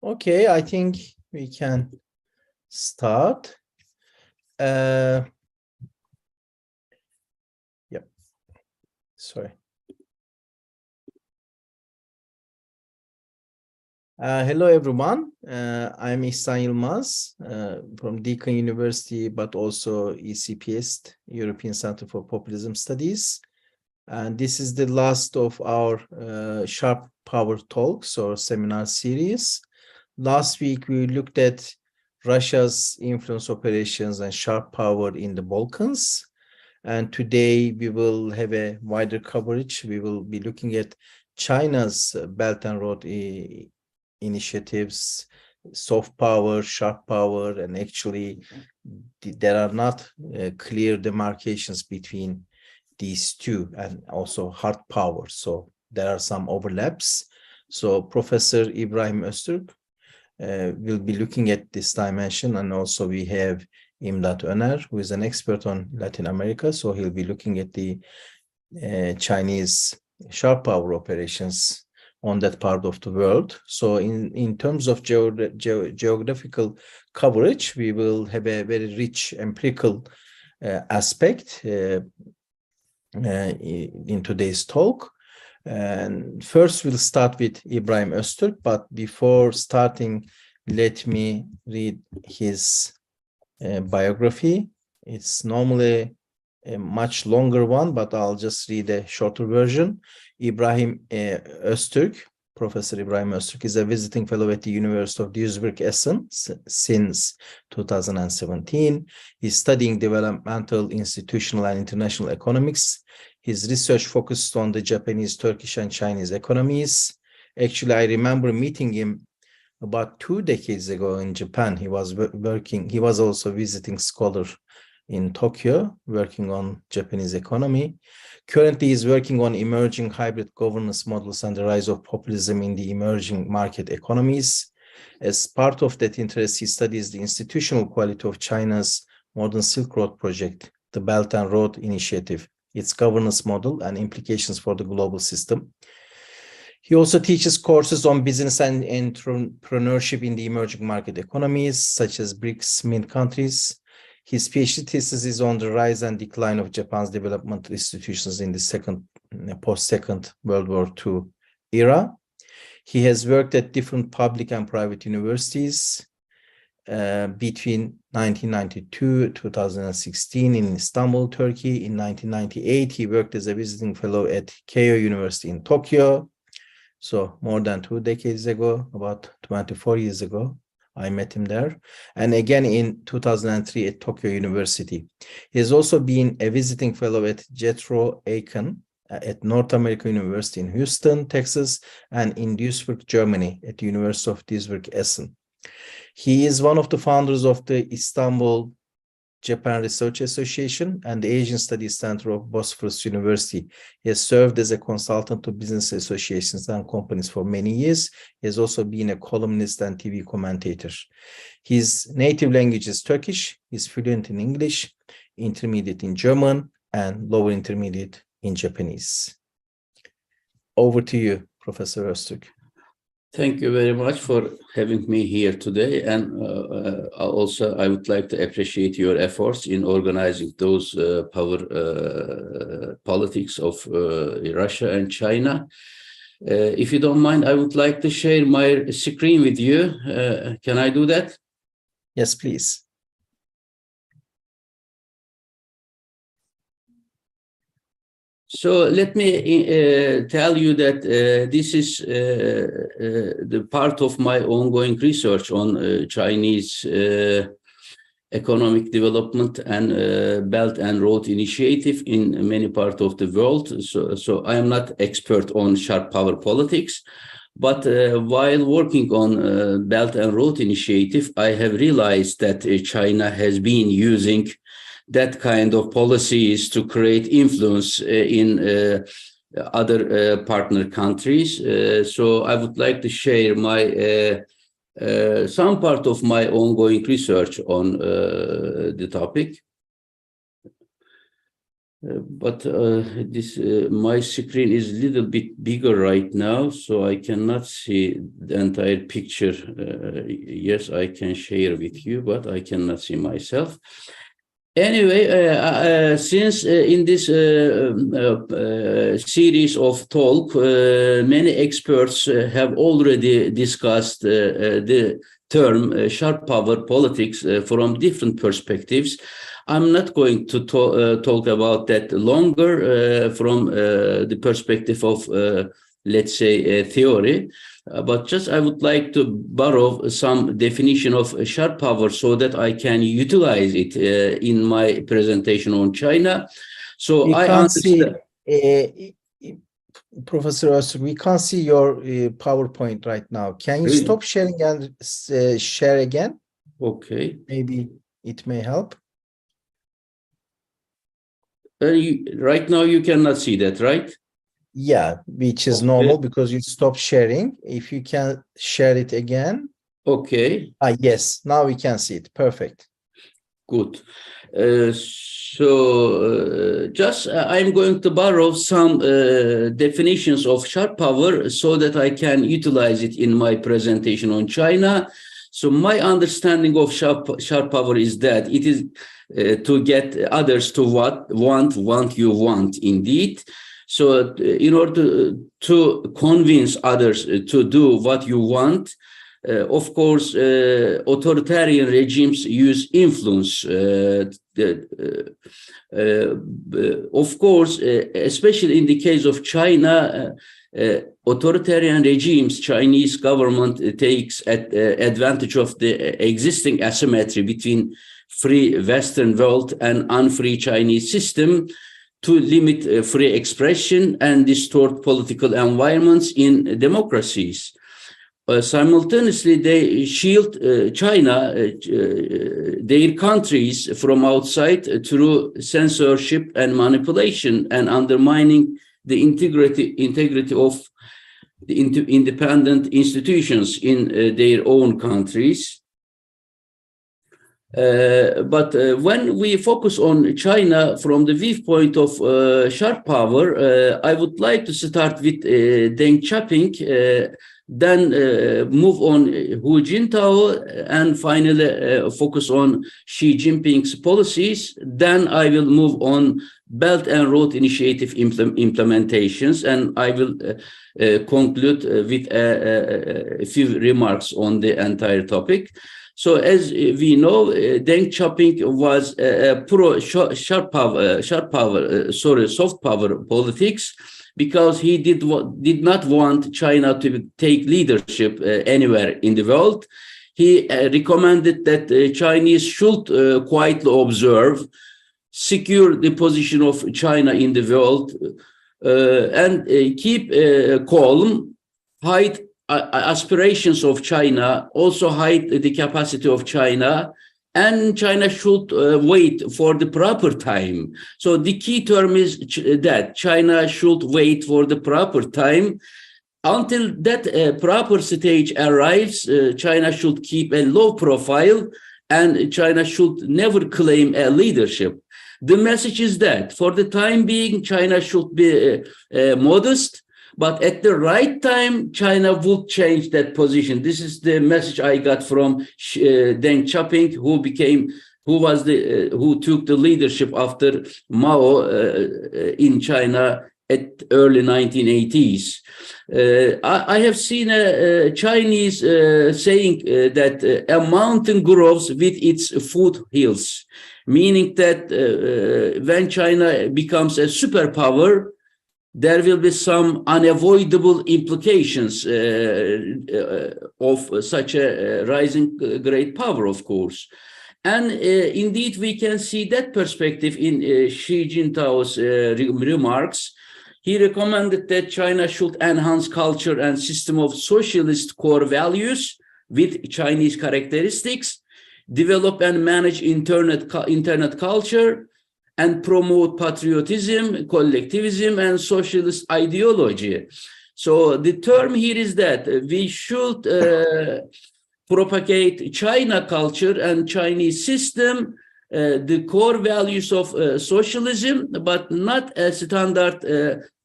Okay, I think we can start. Yep. Sorry. Hello, everyone. I'm İhsan Yılmaz from Deakin University, but also ECPS, European Center for Populism Studies. And this is the last of our Sharp Power Talks or seminar series. Last week, we looked at Russia's influence operations and sharp power in the Balkans. And today, we will have a wider coverage. We will be looking at China's Belt and Road initiatives, soft power, sharp power, and actually there are not clear demarcations between these two, and also hard power. So there are some overlaps. So Professor İbrahim Öztürk will be looking at this dimension, and also we have İmdat Öner, who is an expert on Latin America. So he'll be looking at the Chinese sharp power operations on that part of the world. So in terms of geographical coverage, we will have a very rich empirical aspect in today's talk. And first we'll start with İbrahim Öztürk, but before starting, let me read his biography. It's normally a much longer one, but I'll just read a shorter version. İbrahim Öztürk, Professor İbrahim Öztürk, is a visiting fellow at the University of Duisburg-Essen since 2017. He's studying developmental, institutional, and international economics. His research focused on the Japanese, Turkish, and Chinese economies. Actually, I remember meeting him about 2 decades ago in Japan. He was working, he was also visiting scholar in Tokyo, working on Japanese economy. Currently, he's working on emerging hybrid governance models and the rise of populism in the emerging market economies. As part of that interest, he studies the institutional quality of China's modern Silk Road project, the Belt and Road Initiative, its governance model, and implications for the global system. He also teaches courses on business and entrepreneurship in the emerging market economies, such as BRICS Mint countries. His PhD thesis is on the rise and decline of Japan's developmental institutions in the post-Second World War II era. He has worked at different public and private universities between 1992 and 2016 in Istanbul, Turkey. In 1998, he worked as a visiting fellow at Keio University in Tokyo. So more than 2 decades ago, about 24 years ago, I met him there. And again in 2003 at Tokyo University. He has also been a visiting fellow at Jethro Aiken at North American University in Houston, Texas, and in Duisburg, Germany at the University of Duisburg-Essen. He is one of the founders of the Istanbul Japan Research Association and the Asian Studies Center of Bosphorus University. He has served as a consultant to business associations and companies for many years. He has also been a columnist and TV commentator. His native language is Turkish. He's fluent in English, intermediate in German, and lower intermediate in Japanese. Over to you, Professor Öztürk. Thank you very much for having me here today. And also, I would like to appreciate your efforts in organizing those power politics of Russia and China. If you don't mind, I would like to share my screen with you. Can I do that? Yes, please. So let me tell you that this is the part of my ongoing research on Chinese economic development and Belt and Road Initiative in many parts of the world. So I am not expert on sharp power politics, but while working on Belt and Road Initiative, I have realized that China has been using that kind of policies to create influence in other partner countries. So I would like to share my some part of my ongoing research on the topic. But this my screen is a little bit bigger right now, so I cannot see the entire picture. Yes, I can share with you, but I cannot see myself. Anyway, since in this series of talk, many experts have already discussed the term sharp power politics from different perspectives. I'm not going to talk about that longer from the perspective of, let's say, theory, but just I would like to borrow some definition of sharp power so that I can utilize it in my presentation on China. So we I can't understand. see, Professor Öztürk, we can't see your PowerPoint right now. Can you stop sharing and share again? Okay. Maybe it may help. Right now you cannot see that, right? Yeah, which is normal because you stopped sharing. If you can share it again. Okay. Yes, now we can see it. Perfect. Good. Just I'm going to borrow some definitions of sharp power so that I can utilize it in my presentation on China. So my understanding of sharp power is that it is to get others to want you want indeed. So in order to convince others to do what you want, of course, authoritarian regimes use influence. Of course, especially in the case of China, authoritarian regimes, Chinese government takes advantage of the existing asymmetry between free Western world and unfree Chinese system to limit free expression and distort political environments in democracies. Simultaneously, they shield China, their countries from outside through censorship and manipulation and undermining the integrity of the independent institutions in their own countries. But when we focus on China from the viewpoint of sharp power, I would like to start with Deng Xiaoping, then move on Hu Jintao, and finally focus on Xi Jinping's policies. Then I will move on Belt and Road Initiative implementations, and I will conclude with a few remarks on the entire topic. So as we know, Deng Xiaoping was a pro soft power politics, because he did not want China to take leadership anywhere in the world. He recommended that the Chinese should quietly observe, secure the position of China in the world, and keep calm, hide aspirations of China, also hide the capacity of China, and China should wait for the proper time. So the key term is that China should wait for the proper time. Until that proper stage arrives, China should keep a low profile, and China should never claim a leadership. The message is that for the time being, China should be modest, but at the right time, China would change that position. This is the message I got from Deng Xiaoping, who took the leadership after Mao in China at early 1980s. I have seen a Chinese saying that a mountain grows with its foothills, meaning that when China becomes a superpower, there will be some unavoidable implications of such a rising great power, of course. And indeed, we can see that perspective in Xi Jintao's remarks. He recommended that China should enhance culture and system of socialist core values with Chinese characteristics, develop and manage internet culture, and promote patriotism, collectivism, and socialist ideology. So the term here is that we should propagate China culture and Chinese system, the core values of socialism, but not a standard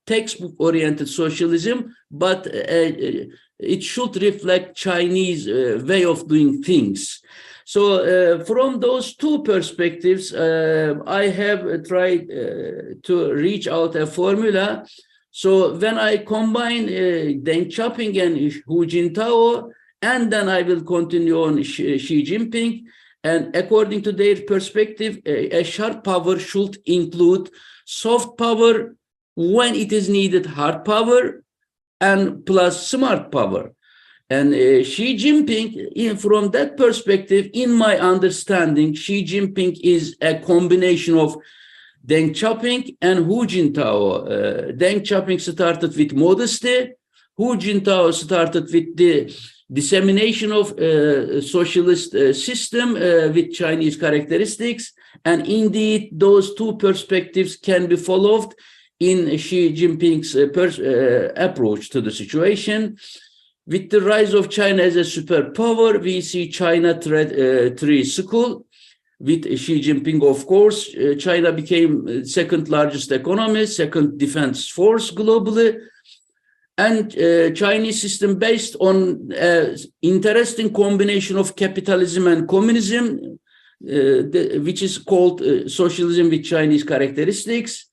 textbook-oriented socialism, but it should reflect Chinese way of doing things. So from those two perspectives, I have tried to reach out a formula. So when I combine Deng Xiaoping and Hu Jintao, and then I will continue on Xi Jinping, and according to their perspective, a sharp power should include soft power when it is needed, hard power, and plus smart power. And Xi Jinping, from that perspective, in my understanding, Xi Jinping is a combination of Deng Xiaoping and Hu Jintao. Deng Xiaoping started with modesty. Hu Jintao started with the dissemination of socialist system with Chinese characteristics. And indeed, those two perspectives can be followed in Xi Jinping's approach to the situation. With the rise of China as a superpower, we see China tree school. With Xi Jinping, of course, China became second largest economy, second defense force globally. And Chinese system based on an interesting combination of capitalism and communism, which is called socialism with Chinese characteristics.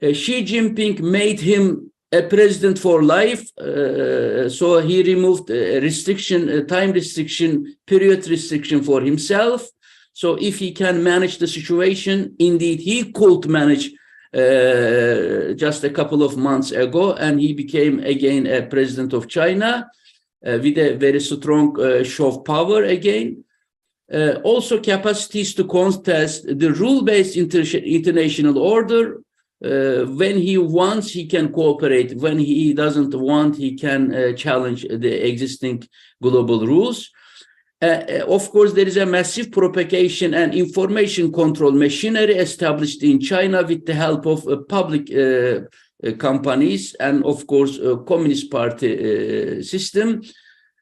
Xi Jinping made him a president for life, so he removed time restriction, period restriction for himself. So if he can manage the situation, indeed he could manage just a couple of months ago, and he became again a president of China with a very strong show of power again. Also capacities to contest the rule-based international order. When he wants, he can cooperate. When he doesn't want, he can challenge the existing global rules. Of course, there is a massive propagation and information control machinery established in China with the help of public companies and, of course, Communist Party system.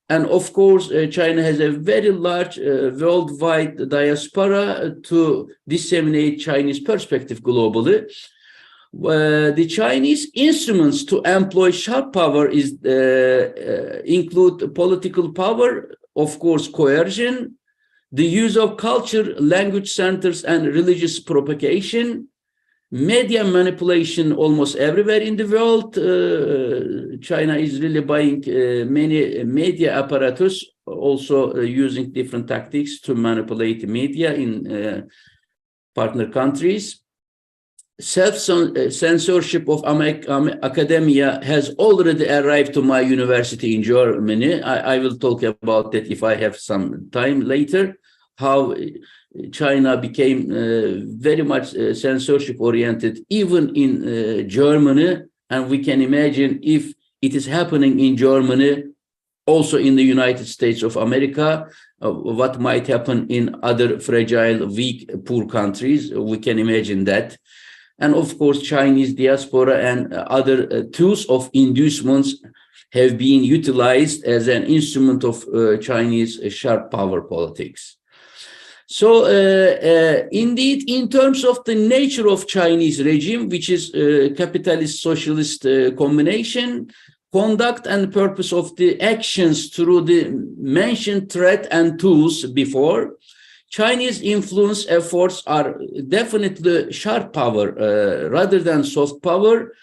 And, of course, China has a very large worldwide diaspora to disseminate Chinese perspective globally. The Chinese instruments to employ sharp power include political power, of course, coercion, the use of culture, language centers, and religious propagation, media manipulation almost everywhere in the world. China is really buying many media apparatus, also using different tactics to manipulate the media in partner countries. Self-censorship of academia has already arrived to my university in Germany. I will talk about that if I have some time later, how China became very much censorship-oriented, even in Germany. And we can imagine if it is happening in Germany, also in the United States of America, what might happen in other fragile, weak, poor countries. We can imagine that. And of course, Chinese diaspora and other tools of inducements have been utilized as an instrument of Chinese sharp power politics. So indeed, in terms of the nature of Chinese regime, which is capitalist socialist combination, conduct and purpose of the actions through the mentioned threat and tools before, Chinese influence efforts are definitely sharp power rather than soft power,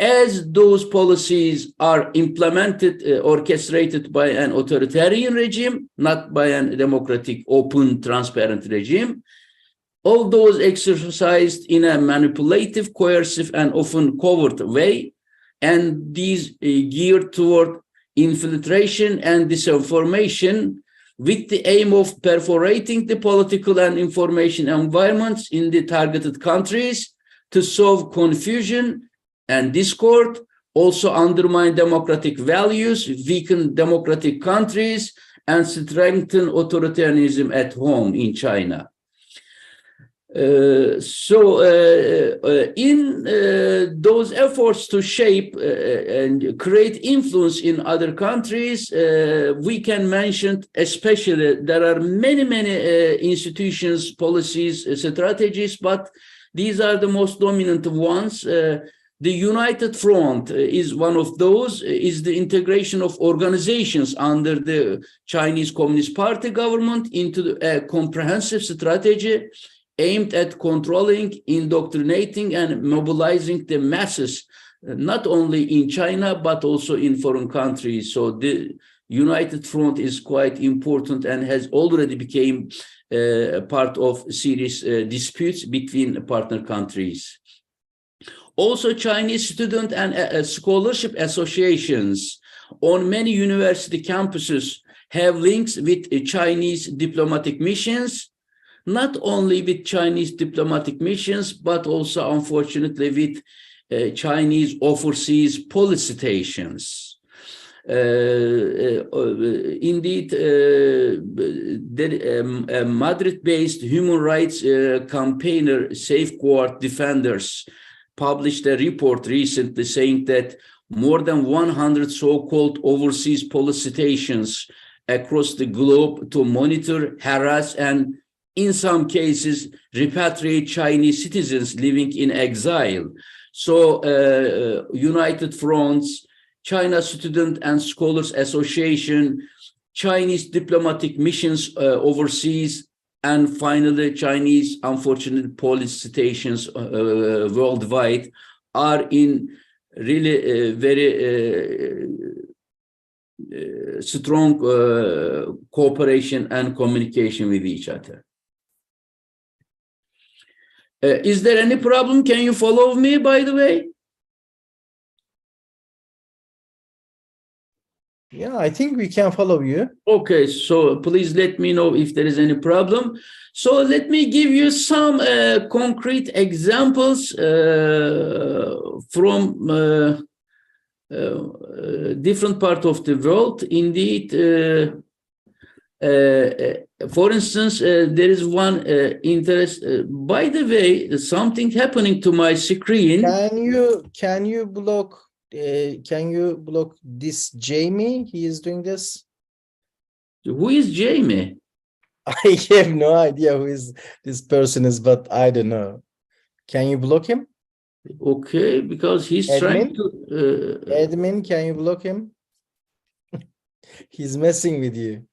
as those policies are implemented, orchestrated by an authoritarian regime, not by a democratic, open, transparent regime. All those exercised in a manipulative, coercive, and often covert way, and these geared toward infiltration and disinformation, with the aim of perforating the political and information environments in the targeted countries to sow confusion and discord, also undermine democratic values, weaken democratic countries, and strengthen authoritarianism at home in China. In those efforts to shape and create influence in other countries, we can mention especially there are many institutions, policies, strategies, but these are the most dominant ones. The United Front is one of those, is the integration of organizations under the Chinese Communist Party government into a comprehensive strategy aimed at controlling, indoctrinating, and mobilizing the masses, not only in China, but also in foreign countries. So the United Front is quite important and has already become part of serious disputes between partner countries. Also, Chinese student and scholarship associations on many university campuses have links with Chinese diplomatic missions, not only with Chinese diplomatic missions, but also, unfortunately, with Chinese overseas policy stations. Indeed, a Madrid-based human rights campaigner, Safeguard Defenders, published a report recently saying that more than 100 so-called overseas policy stations across the globe to monitor, harass, and in some cases, repatriate Chinese citizens living in exile. So United Fronts, China Student and Scholars Association, Chinese diplomatic missions overseas, and finally, Chinese, unfortunately, police stations worldwide are in really very strong cooperation and communication with each other. Is there any problem? Can you follow me, by the way? Yeah, I think we can follow you. Okay, so please let me know if there is any problem. So let me give you some concrete examples from different parts of the world. Indeed, for instance, there is one interest. By the way, something happening to my screen. Can you block this Jamie? He is doing this. Who is Jamie? I have no idea who this person is, but I don't know. Can you block him? Okay, because he's trying to. Admin, can you block him? He's messing with you.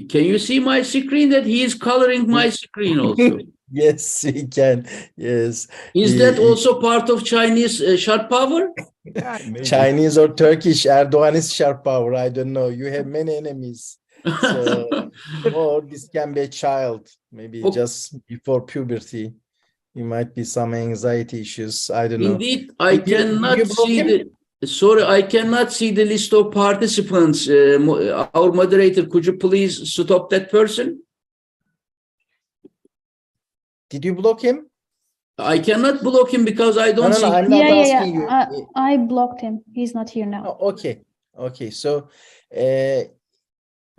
Can you see my screen that he is coloring my screen also? Yes, we can. Yes. Is that also part of Chinese sharp power? Chinese or Turkish Erdogan is sharp power. I don't know. You have many enemies. So, or this can be a child, maybe just before puberty. You might be some anxiety issues. I don't know. Indeed, I cannot see the. Sorry, I cannot see the list of participants. Our moderator, could you please stop that person? Did you block him? I cannot block him because I don't see. I'm not asking you. I blocked him. He's not here now. Oh, okay. So,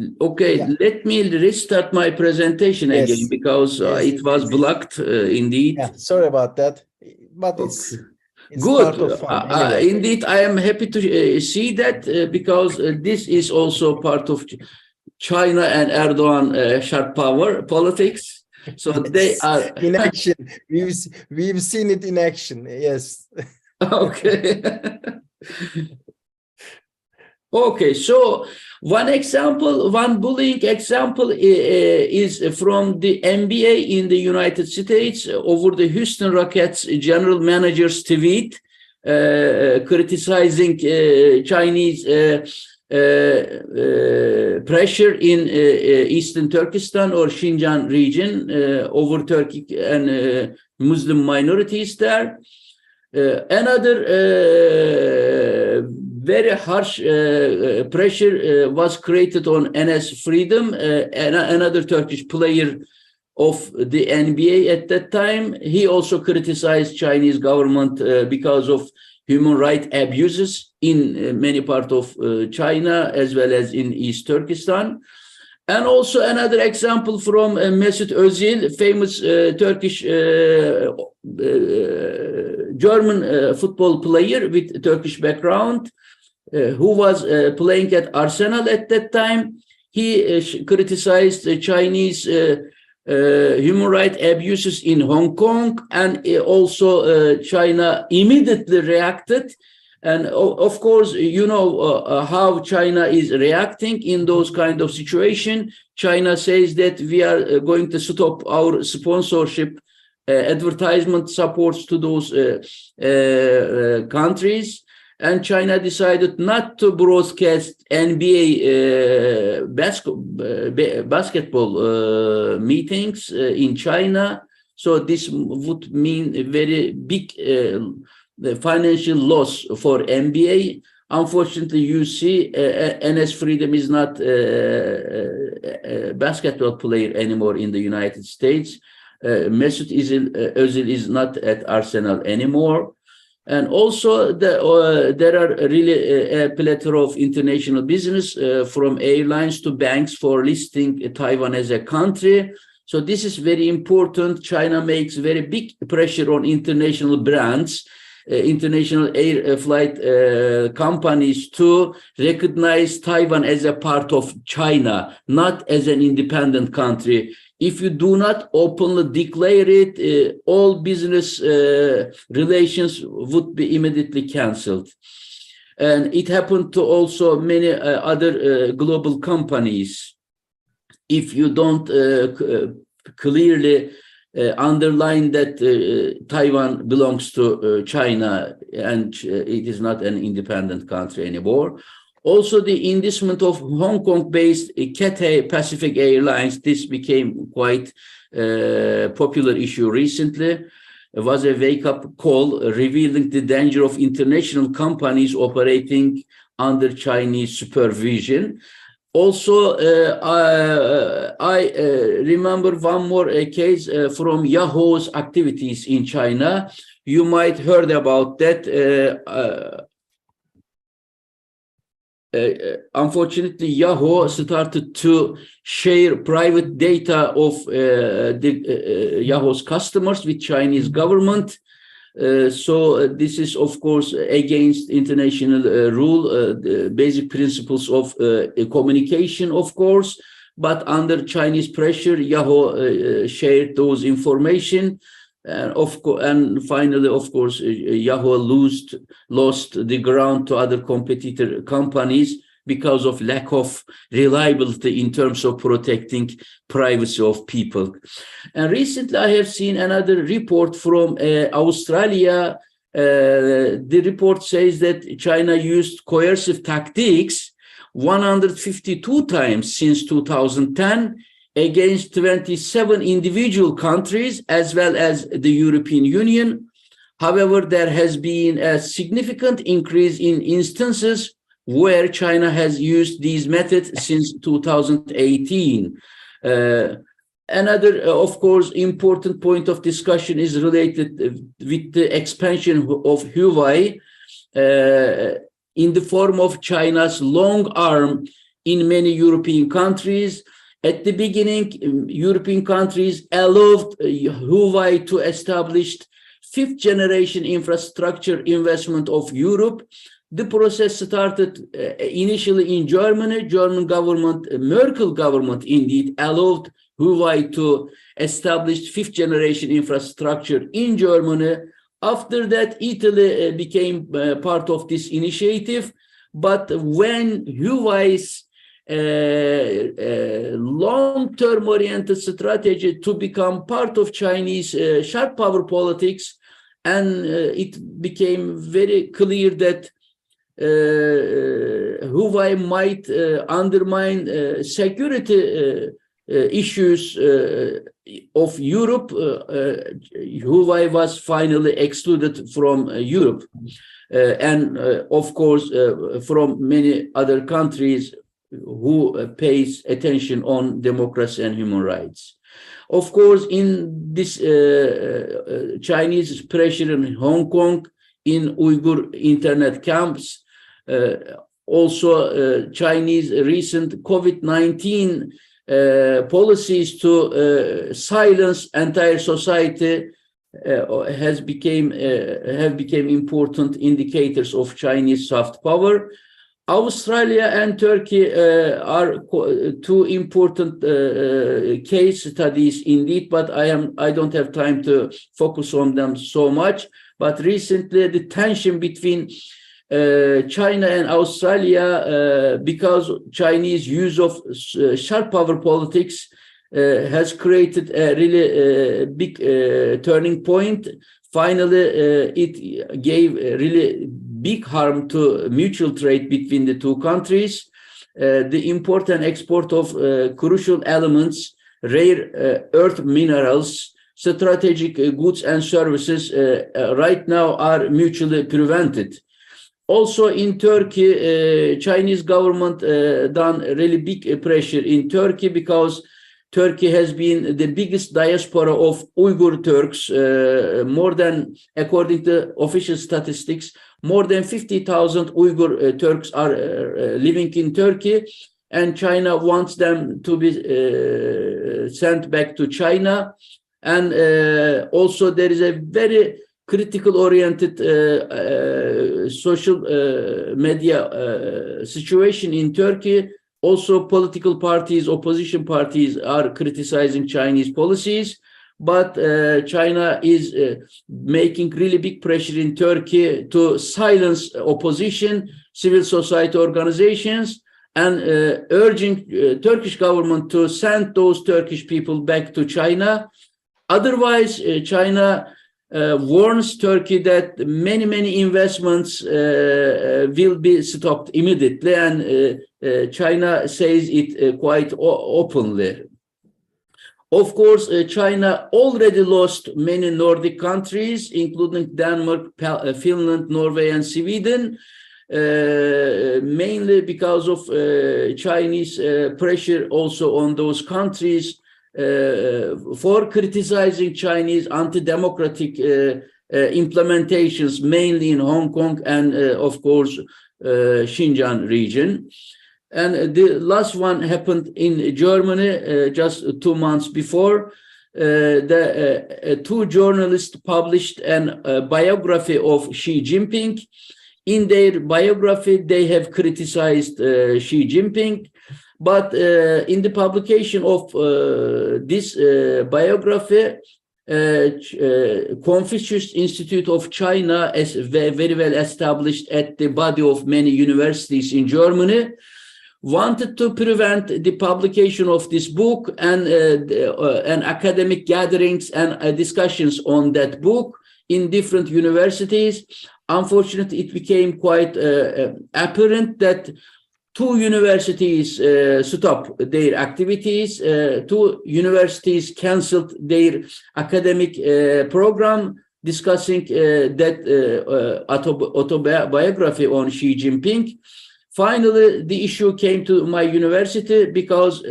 let me restart my presentation again because it was blocked. Indeed. Yeah, sorry about that, but it's good. Part of fun. Anyway. Indeed, I am happy to see that because this is also part of China and Erdogan sharp power politics. So they are in action. We've seen it in action. Yes. Okay. Okay. So one bullying example is from the NBA in the United States over the Houston Rockets general manager's tweet criticizing Chinese pressure in Eastern Turkestan or Xinjiang region over Turkic and Muslim minorities there. Another very harsh pressure was created on Enes Freedom, another Turkish player of the NBA at that time. He also criticized Chinese government because of human rights abuses in many parts of China as well as in East Turkestan. And also another example from Mesut Özil, famous Turkish German football player with Turkish background, who was playing at Arsenal at that time. He criticized the Chinese human rights abuses in Hong Kong, and also China immediately reacted. And of course, you know how China is reacting in those kind of situation. China says that we are going to stop our sponsorship, advertisement supports to those countries. And China decided not to broadcast NBA basketball meetings in China. So this would mean a very big the financial loss for NBA. Unfortunately, you see, Enes Freedom is not a basketball player anymore in the United States. Mesut Özil is not at Arsenal anymore. And also, there are really a plethora of international business, from airlines to banks, for listing Taiwan as a country. So this is very important. China makes very big pressure on international brands, international air flight companies, to recognize Taiwan as a part of China, not as an independent country. If you do not openly declare it, all business relations would be immediately canceled. And it happened to also many other global companies. If you don't clearly underline that Taiwan belongs to China and it is not an independent country anymore. Also, the investment of Hong Kong-based Cathay Pacific Airlines, this became quite a popular issue recently. It was a wake-up call revealing the danger of international companies operating under Chinese supervision. Also, I remember one more case from Yahoo's activities in China. You might heard about that. Unfortunately, Yahoo started to share private data of Yahoo's customers with Chinese government. So this is, of course, against international rule, the basic principles of communication, of course. But under Chinese pressure, Yahoo shared those information. And finally, of course, Yahoo lost the ground to other competitor companies because of lack of reliability in terms of protecting privacy of people. And recently, I have seen another report from Australia. The report says that China used coercive tactics 152 times since 2010 against 27 individual countries, as well as the European Union. However, there has been a significant increase in instances where China has used these methods since 2018. Another, of course, important point of discussion is related with the expansion of Huawei in the form of China's long arm in many European countries. At the beginning, European countries allowed Huawei to establish fifth generation infrastructure investment of Europe. The process started initially in Germany. German government, Merkel government indeed, allowed Huawei to establish fifth generation infrastructure in Germany. After that, Italy became part of this initiative. But when Huawei's long-term oriented strategy to become part of Chinese sharp power politics, and it became very clear that Huawei might undermine security issues of Europe. Huawei was finally excluded from Europe, and of course from many other countries who pays attention on democracy and human rights. Of course, in this Chinese pressure in Hong Kong, in Uyghur internet camps, also Chinese recent COVID-19 policies to silence entire society have become important indicators of Chinese soft power. Australia and Turkey are two important case studies indeed, but I don't have time to focus on them so much. But recently, the tension between China and Australia, because Chinese use of sharp power politics has created a really big turning point. Finally, it gave really big harm to mutual trade between the two countries. The import and export of crucial elements, rare earth minerals, strategic goods and services right now are mutually prevented. Also in Turkey, Chinese government done really big pressure in Turkey because Turkey has been the biggest diaspora of Uyghur Turks, more than, according to official statistics, more than 50,000 Uyghur Turks are living in Turkey, and China wants them to be sent back to China. And also there is a very critical oriented social media situation in Turkey. Also, political parties, opposition parties are criticizing Chinese policies, but China is making really big pressure in Turkey to silence opposition, civil society organizations, and urging Turkish government to send those Turkish people back to China. Otherwise, China warns Turkey that many investments will be stopped immediately, and China says it quite openly. Of course, China already lost many Nordic countries, including Denmark, Finland, Norway, and Sweden, mainly because of Chinese pressure also on those countries for criticizing Chinese anti-democratic implementations, mainly in Hong Kong and, of course, Xinjiang region. And the last one happened in Germany just 2 months before. Two journalists published a biography of Xi Jinping. In their biography, they have criticized Xi Jinping. But in the publication of this biography, Confucius Institute of China, as very well established at the body of many universities in Germany, wanted to prevent the publication of this book and academic gatherings and discussions on that book in different universities. Unfortunately, it became quite apparent that two universities stopped their activities. Two universities canceled their academic program discussing that autobiography on Xi Jinping. Finally, the issue came to my university because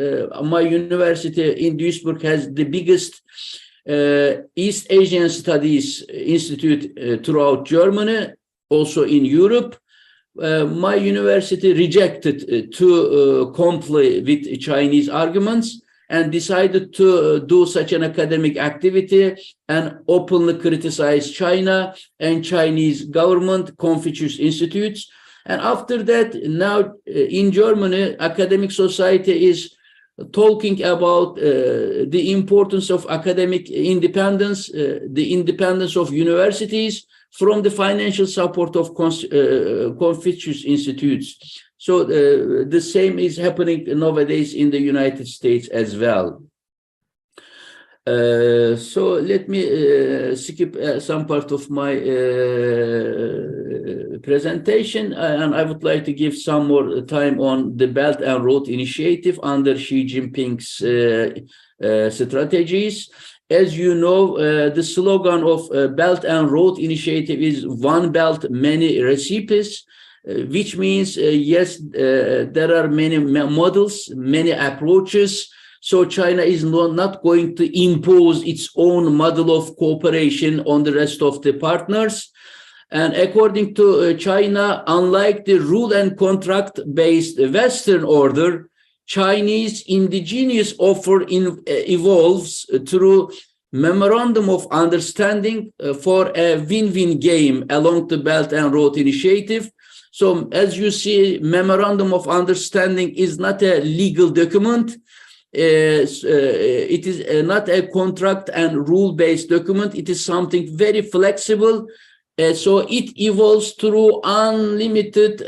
my university in Duisburg has the biggest East Asian Studies Institute throughout Germany, also in Europe. My university rejected to comply with Chinese arguments and decided to do such an academic activity and openly criticize China and Chinese government, Confucius Institutes. And after that, now in Germany, academic society is talking about the importance of academic independence, the independence of universities from the financial support of Confucius Institutes. So the same is happening nowadays in the United States as well. So let me skip some part of my presentation, and I would like to give some more time on the Belt and Road Initiative under Xi Jinping's strategies. As you know, the slogan of Belt and Road Initiative is one belt, many recipes, which means, yes, there are many models, many approaches. So China is not going to impose its own model of cooperation on the rest of the partners. And according to China, unlike the rule and contract-based Western order, Chinese indigenous offer evolves through Memorandum of Understanding for a win-win game along the Belt and Road Initiative. So as you see, Memorandum of Understanding is not a legal document. It is not a contract and rule-based document. It is something very flexible. So it evolves through unlimited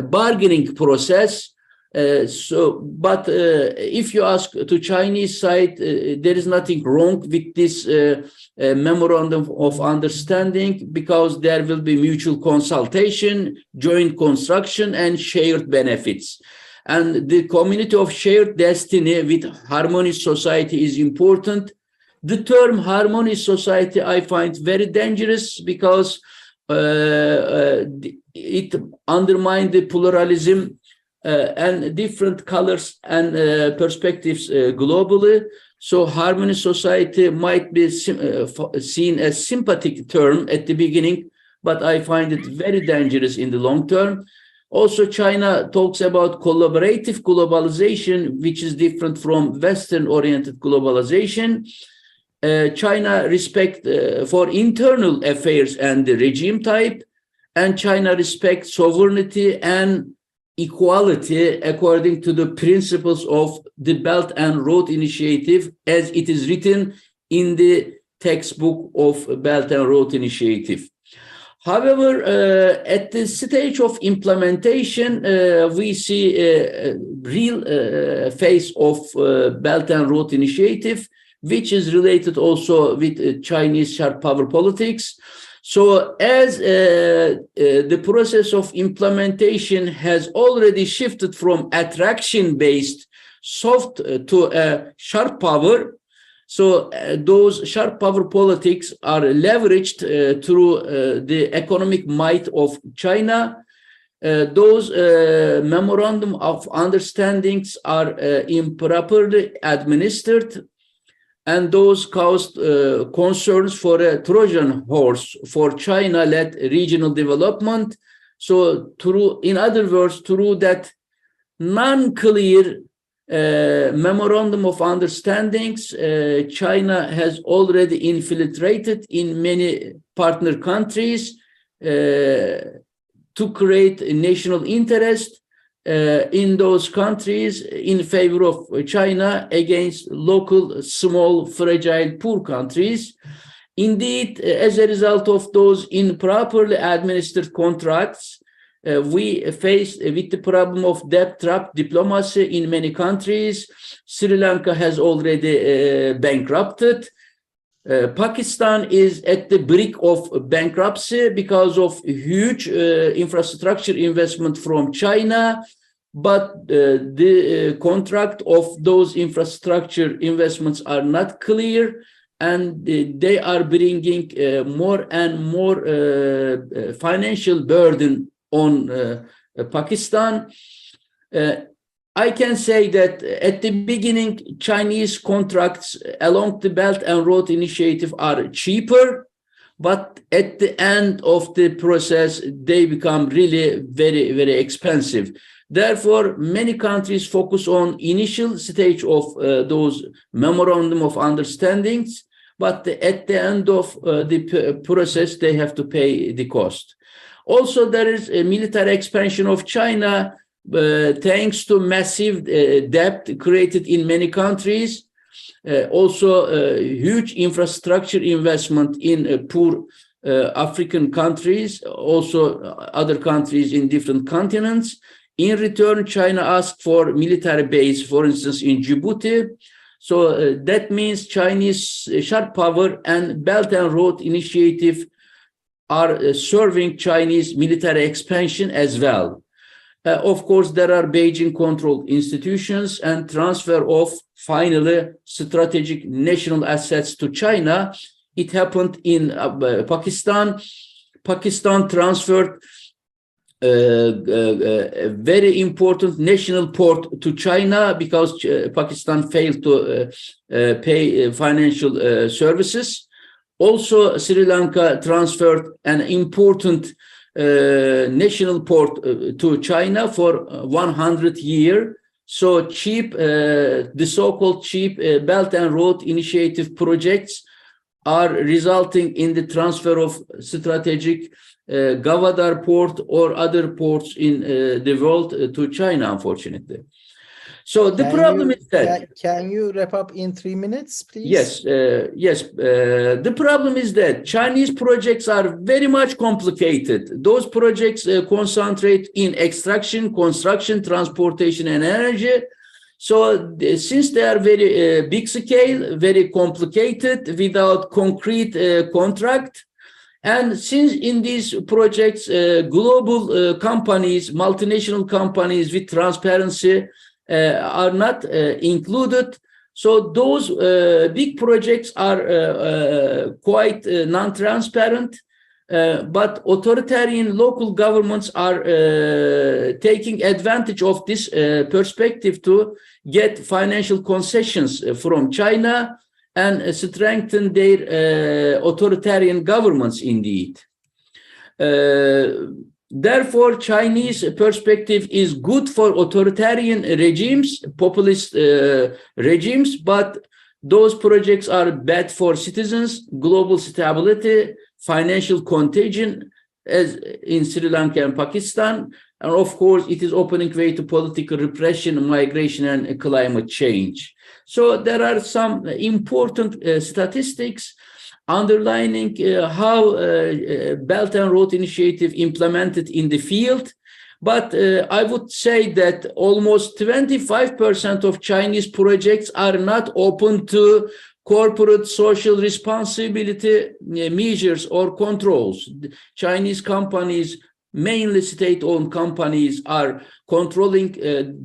bargaining process. But if you ask to Chinese side, there is nothing wrong with this memorandum of understanding, because there will be mutual consultation, joint construction, and shared benefits. And the community of shared destiny with harmonious society is important. The term harmonious society I find very dangerous, because it undermines the pluralism and different colors and perspectives globally. So harmonious society might be seen as sympathetic term at the beginning, but I find it very dangerous in the long term. Also, China talks about collaborative globalization, which is different from Western-oriented globalization. China respect for internal affairs and the regime type, and China respects sovereignty and equality according to the principles of the Belt and Road Initiative, as it is written in the textbook of Belt and Road Initiative. However, at the stage of implementation, we see a real phase of Belt and Road Initiative, which is related also with Chinese sharp power politics. So as the process of implementation has already shifted from attraction-based soft to a sharp power, so those sharp power politics are leveraged through the economic might of China. Those memorandum of understandings are improperly administered, and those caused concerns for a Trojan horse for China-led regional development. So in other words, through that non-clear memorandum of understandings, China has already infiltrated in many partner countries to create a national interest in those countries in favor of China against local, small, fragile, poor countries. Indeed, as a result of those improperly administered contracts, we faced with the problem of debt trap diplomacy in many countries. Sri Lanka has already bankrupted. Pakistan is at the brink of bankruptcy because of huge infrastructure investment from China, but the contract of those infrastructure investments are not clear, and they are bringing more and more financial burden on Pakistan. I can say that at the beginning, Chinese contracts along the Belt and Road Initiative are cheaper, but at the end of the process, they become really very, very expensive. Therefore, many countries focus on initial stage of those memorandum of understandings, but at the end of the process, they have to pay the cost. Also, there is a military expansion of China thanks to massive debt created in many countries. Also, huge infrastructure investment in poor African countries, also other countries in different continents. In return, China asked for military base, for instance, in Djibouti. So that means Chinese sharp power and Belt and Road Initiative are serving Chinese military expansion as well. Of course, there are Beijing-controlled institutions and transfer of, finally, strategic national assets to China. It happened in Pakistan. Pakistan transferred a very important national port to China because Pakistan failed to pay financial services. Also, Sri Lanka transferred an important national port to China for 100 years. So cheap, the so-called cheap Belt and Road Initiative projects are resulting in the transfer of strategic Gwadar port or other ports in the world to China, unfortunately. So the problem is that... Can you wrap up in 3 minutes, please? Yes, yes. The problem is that Chinese projects are very much complicated. Those projects concentrate in extraction, construction, transportation, and energy. So since they are very big scale, very complicated, without concrete contract, and since in these projects, global companies, multinational companies with transparency are not included, so those big projects are quite non-transparent, but authoritarian local governments are taking advantage of this perspective to get financial concessions from China and strengthen their authoritarian governments indeed. Therefore, Chinese perspective is good for authoritarian regimes, populist regimes, but those projects are bad for citizens, global stability, financial contagion, as in Sri Lanka and Pakistan. And of course, it is opening way to political repression, migration, and climate change. So there are some important statistics underlining how Belt and Road Initiative implemented in the field. But I would say that almost 25% of Chinese projects are not open to corporate social responsibility measures or controls. Chinese companies, mainly state-owned companies, are controlling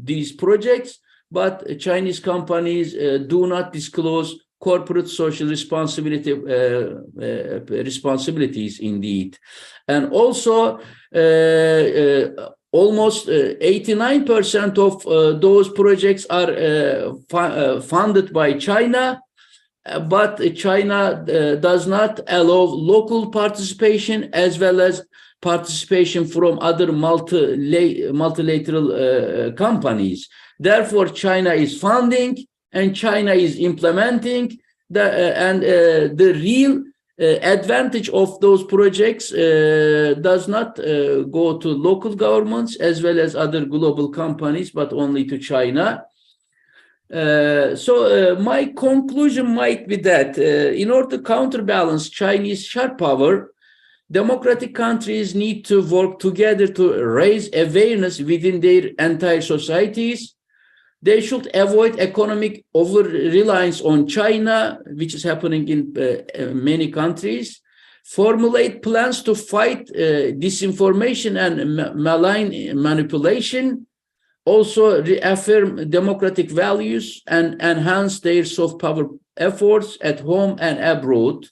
these projects, but Chinese companies do not disclose corporate social responsibilities indeed. And also almost 89% of those projects are funded by China, but China does not allow local participation as well as participation from other multilateral companies. Therefore, China is funding and China is implementing, the real advantage of those projects does not go to local governments as well as other global companies, but only to China. So my conclusion might be that in order to counterbalance Chinese sharp power, democratic countries need to work together to raise awareness within their entire societies. They should avoid economic over-reliance on China, which is happening in many countries, formulate plans to fight disinformation and malign manipulation, also reaffirm democratic values and enhance their soft power efforts at home and abroad.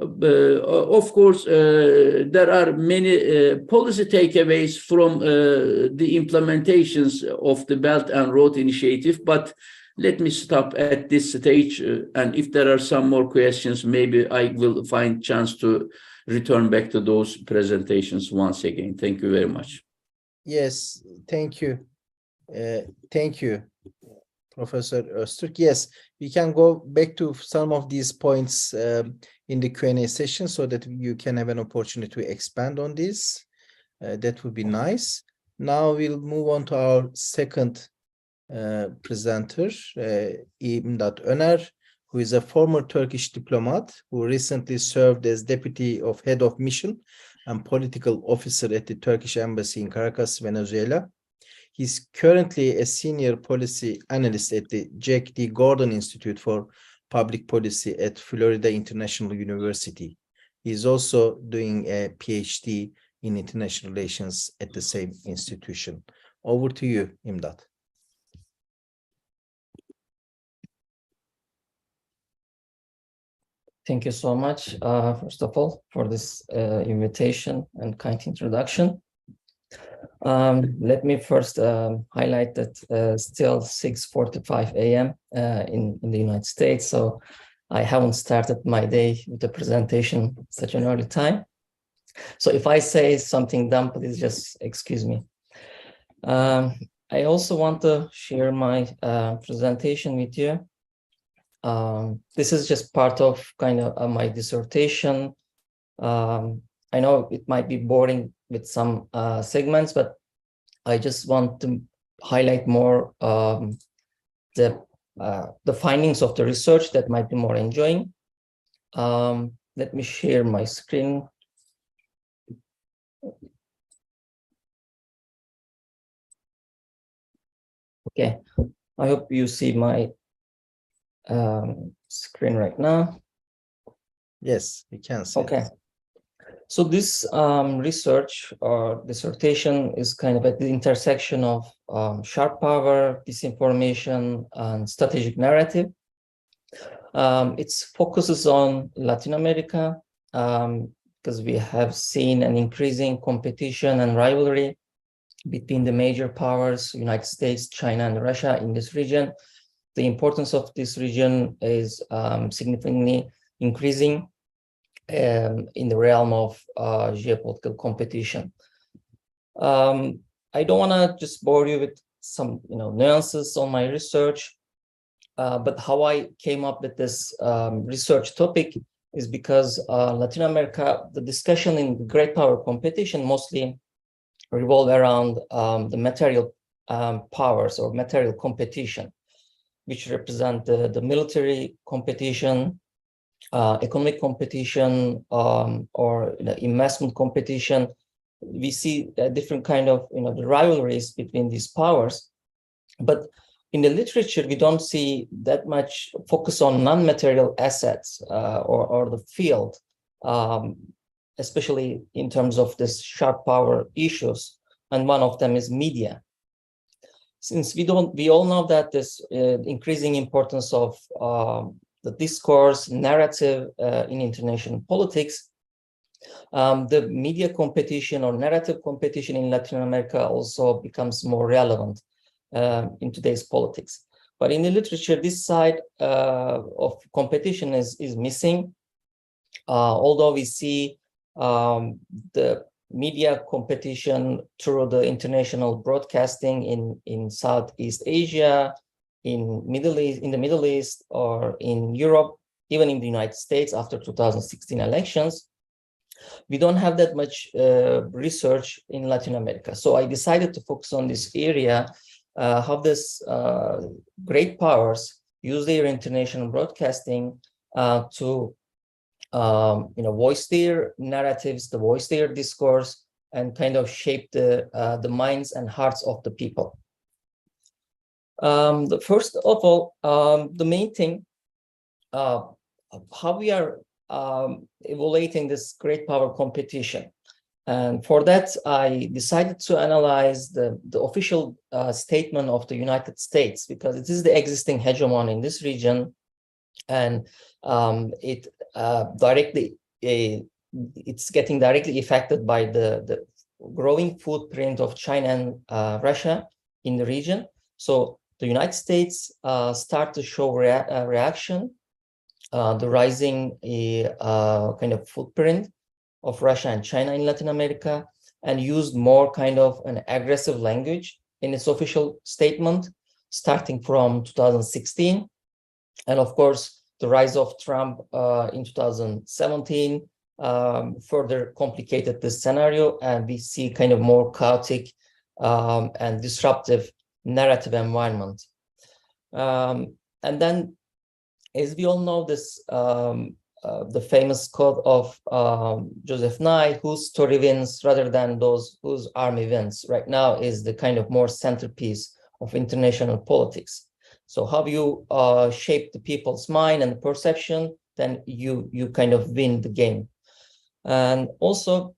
Of course, there are many policy takeaways from the implementations of the Belt and Road Initiative, but let me stop at this stage. And if there are some more questions, maybe I will find chance to return back to those presentations once again. Thank you very much. Yes, thank you. Thank you, Professor Öztürk. Yes, we can go back to some of these points in the Q&A session so that you can have an opportunity to expand on this. That would be nice. Now we'll move on to our second presenter, İmdat Öner, who is a former Turkish diplomat who recently served as deputy of head of mission and political officer at the Turkish embassy in Caracas, Venezuela. He's currently a senior policy analyst at the Jack D. Gordon Institute for Public Policy at Florida International University. He's also doing a PhD in international relations at the same institution. Over to you, İmdat. Thank you so much, first of all, for this invitation and kind introduction. Let me first highlight that still 6:45 a.m. in the United States, so I haven't started my day with a presentation at such an early time. So if I say something dumb, please just excuse me. I also want to share my presentation with you. This is just part of kind of my dissertation. I know it might be boring with some segments, but I just want to highlight more the findings of the research that might be more enjoying. Let me share my screen. Okay, I hope you see my screen right now. Yes, we can see. Okay. So this research or dissertation is kind of at the intersection of sharp power, disinformation, and strategic narrative. It focuses on Latin America because we have seen an increasing competition and rivalry between the major powers, United States, China, and Russia in this region. The importance of this region is significantly increasing in the realm of geopolitical competition. I don't want to just bore you with some nuances on my research, but how I came up with this research topic is because Latin America, the discussion in the great power competition mostly revolve around the material powers or material competition, which represent the military competition, economic competition, or investment competition. We see a different kind of the rivalries between these powers, but in the literature we don't see that much focus on non-material assets or the field, especially in terms of this sharp power issues, and one of them is media. Since we all know that this increasing importance of the discourse narrative in international politics, the media competition or narrative competition in Latin America also becomes more relevant in today's politics. But in the literature, this side of competition is missing, although we see the media competition through the international broadcasting in Southeast Asia, in the Middle East, or in Europe, even in the United States after 2016 elections. We don't have that much research in Latin America. So I decided to focus on this area, how this great powers use their international broadcasting to voice their narratives, to voice their discourse, and kind of shape the minds and hearts of the people. First of all, the main thing, how we are evaluating this great power competition. And for that, I decided to analyze the official statement of the United States, because it is the existing hegemon in this region, and it's getting directly affected by the growing footprint of China and Russia in the region. So the United States start to show reaction, the rising kind of footprint of Russia and China in Latin America, and used more kind of an aggressive language in its official statement, starting from 2016. And of course, the rise of Trump in 2017 further complicated this scenario, and we see kind of more chaotic and disruptive narrative environment. And then, as we all know, this the famous quote of Joseph Nye, whose story wins rather than those whose army wins, right now is the kind of more centerpiece of international politics. So how you shape the people's mind and perception, then you kind of win the game. And also,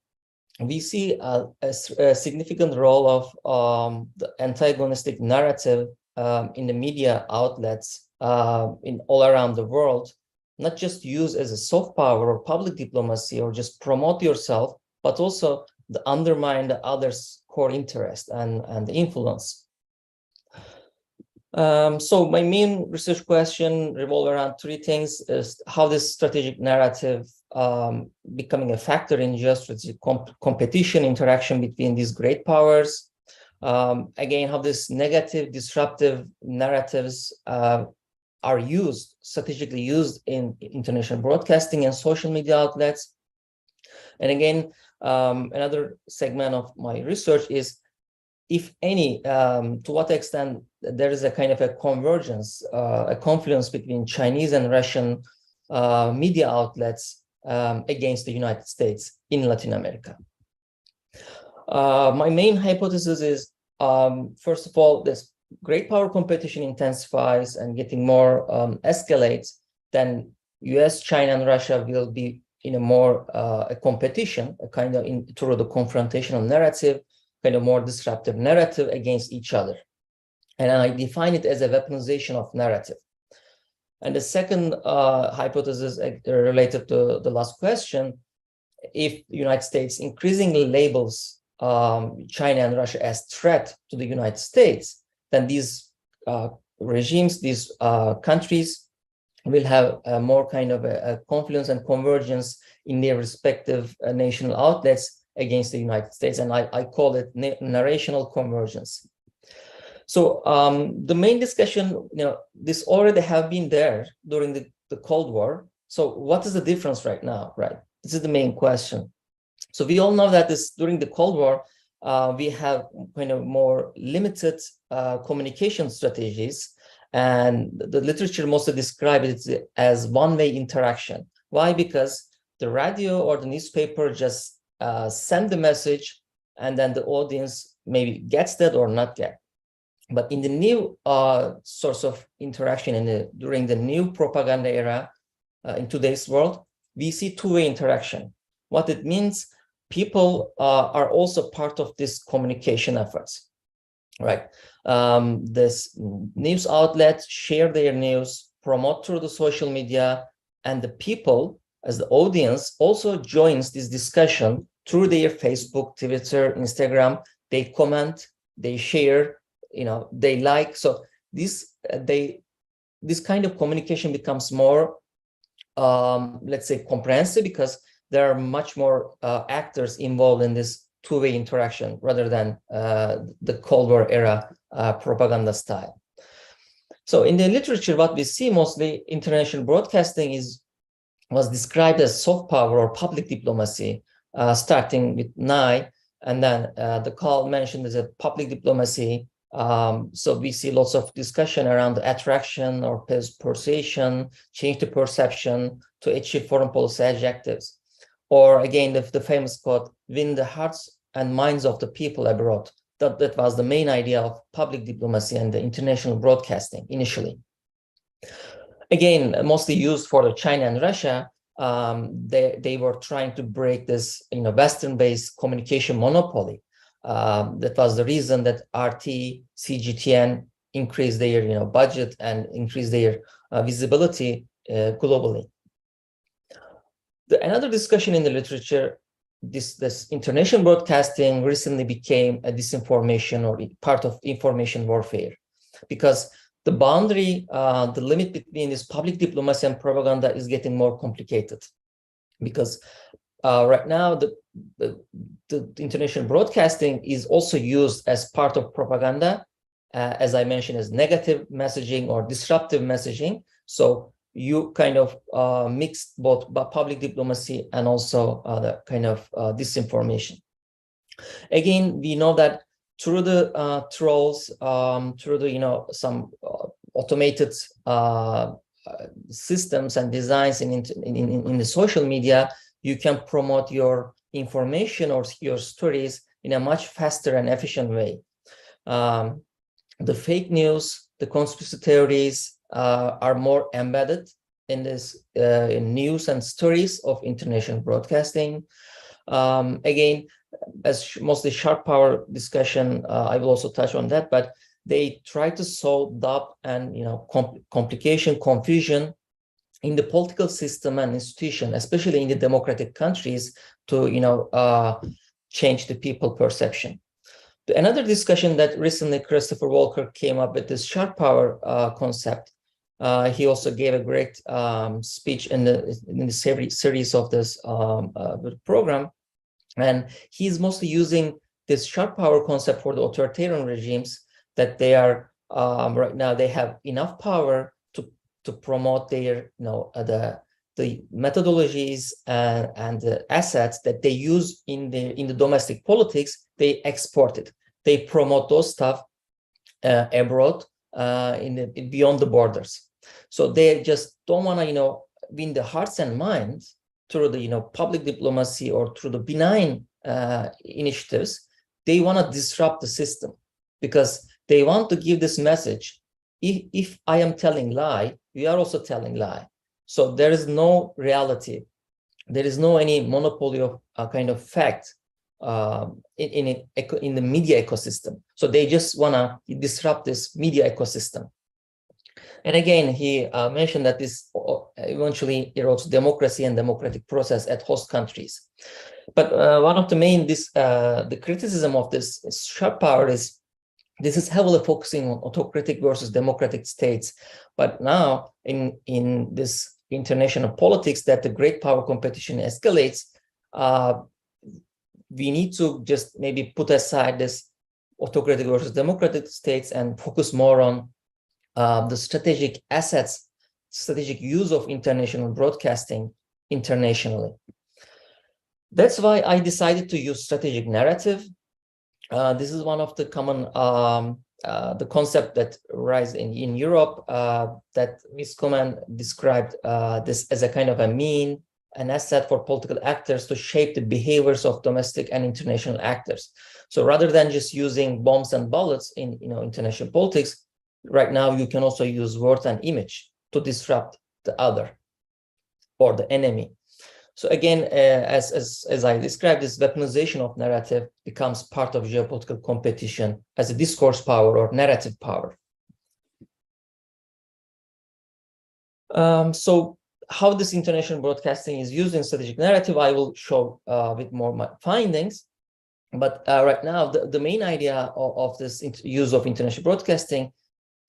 we see a significant role of the antagonistic narrative in the media outlets in all around the world, not just used as a soft power or public diplomacy or just promote yourself, but also to undermine the other's core interest and influence. So my main research question revolves around three things: is how this strategic narrative becoming a factor in geostrategic competition, interaction between these great powers. Again, how this negative, disruptive narratives are used, strategically used in international broadcasting and social media outlets. And again, another segment of my research is, if any, to what extent there is a kind of a convergence, a confluence between Chinese and Russian media outlets against the United States in Latin America. My main hypothesis is, first of all, this great power competition intensifies and getting more escalates, then US, China, and Russia will be in a more a competition, a kind of through the confrontational narrative, kind of more disruptive narrative against each other. And I define it as a weaponization of narrative. And the second hypothesis related to the last question, if the United States increasingly labels China and Russia as threat to the United States, then these regimes, these countries will have more kind of a confluence and convergence in their respective national outlets against the United States. And I call it narrational convergence. So the main discussion, this already have been there during the Cold War. So what is the difference right now, right? This is the main question. So we all know that during the Cold War, we have kind of more limited communication strategies, and the literature mostly describes it as one-way interaction. Why? Because the radio or the newspaper just send the message, and then the audience maybe gets that or not get. But in the new source of interaction during the new propaganda era in today's world, we see two-way interaction. What it means, people are also part of this communication efforts, right? This news outlets share their news, promote through the social media, and the people, as the audience, also joins this discussion through their Facebook, Twitter, Instagram. They comment, they share, they like. So this kind of communication becomes more, let's say, comprehensive, because there are much more actors involved in this two-way interaction rather than the Cold War era propaganda style. So in the literature, what we see mostly, international broadcasting was described as soft power or public diplomacy, starting with Nye, and then the call mentioned as a public diplomacy. So we see lots of discussion around attraction or persuasion, change the perception to achieve foreign policy objectives. Or again, the famous quote, win the hearts and minds of the people abroad. That was the main idea of public diplomacy and the international broadcasting initially. Again, mostly used for the China and Russia, they were trying to break this Western-based communication monopoly. That was the reason that RT, CGTN increased their budget and increased their visibility globally. Another discussion in the literature, this international broadcasting recently became a disinformation or part of information warfare, because the boundary, the limit between this public diplomacy and propaganda is getting more complicated. Because right now, the international broadcasting is also used as part of propaganda, as I mentioned, as negative messaging or disruptive messaging. So you kind of mix both public diplomacy and also the kind of disinformation. Again, we know that through the trolls, through the some automated systems and designs in the social media, you can promote your information or your stories in a much faster and efficient way. The fake news, the conspiracy theories are more embedded in this in news and stories of international broadcasting. Again, as mostly sharp power discussion, I will also touch on that, but they try to solve doubt and complication, confusion in the political system and institution, especially in the democratic countries, to change the people perception. Another discussion that recently Christopher Walker came up with, this sharp power concept, He also gave a great speech in the series of this program. And he's mostly using this sharp power concept for the authoritarian regimes, that they are right now they have enough power to promote their the methodologies and the assets that they use in the domestic politics. They export it. They promote those stuff abroad beyond the borders. So they just don't want to win the hearts and minds through the public diplomacy or through the benign initiatives. They want to disrupt the system, because they want to give this message: if I am telling lie, you are also telling lie. So there is no reality, there is no any monopoly of a kind of fact in the media ecosystem. So they just want to disrupt this media ecosystem. And again, he mentioned that this eventually erodes democracy and democratic process at host countries. But one of the main the criticism of this sharp power is this is heavily focusing on autocratic versus democratic states. But now in this international politics, that the great power competition escalates, we need to just maybe put aside this autocratic versus democratic states and focus more on the strategic assets, strategic use of international broadcasting internationally. That's why I decided to use strategic narrative. This is one of the common the concept that rise in Europe, that Ms. Koman described this as a kind of an asset for political actors to shape the behaviors of domestic and international actors. So rather than just using bombs and bullets in international politics, right now you can also use word and image to disrupt the other or the enemy. So again, as I described, this weaponization of narrative becomes part of geopolitical competition as a discourse power or narrative power. So how this international broadcasting is used in strategic narrative, I will show with more my findings. But right now, the main idea of this use of international broadcasting,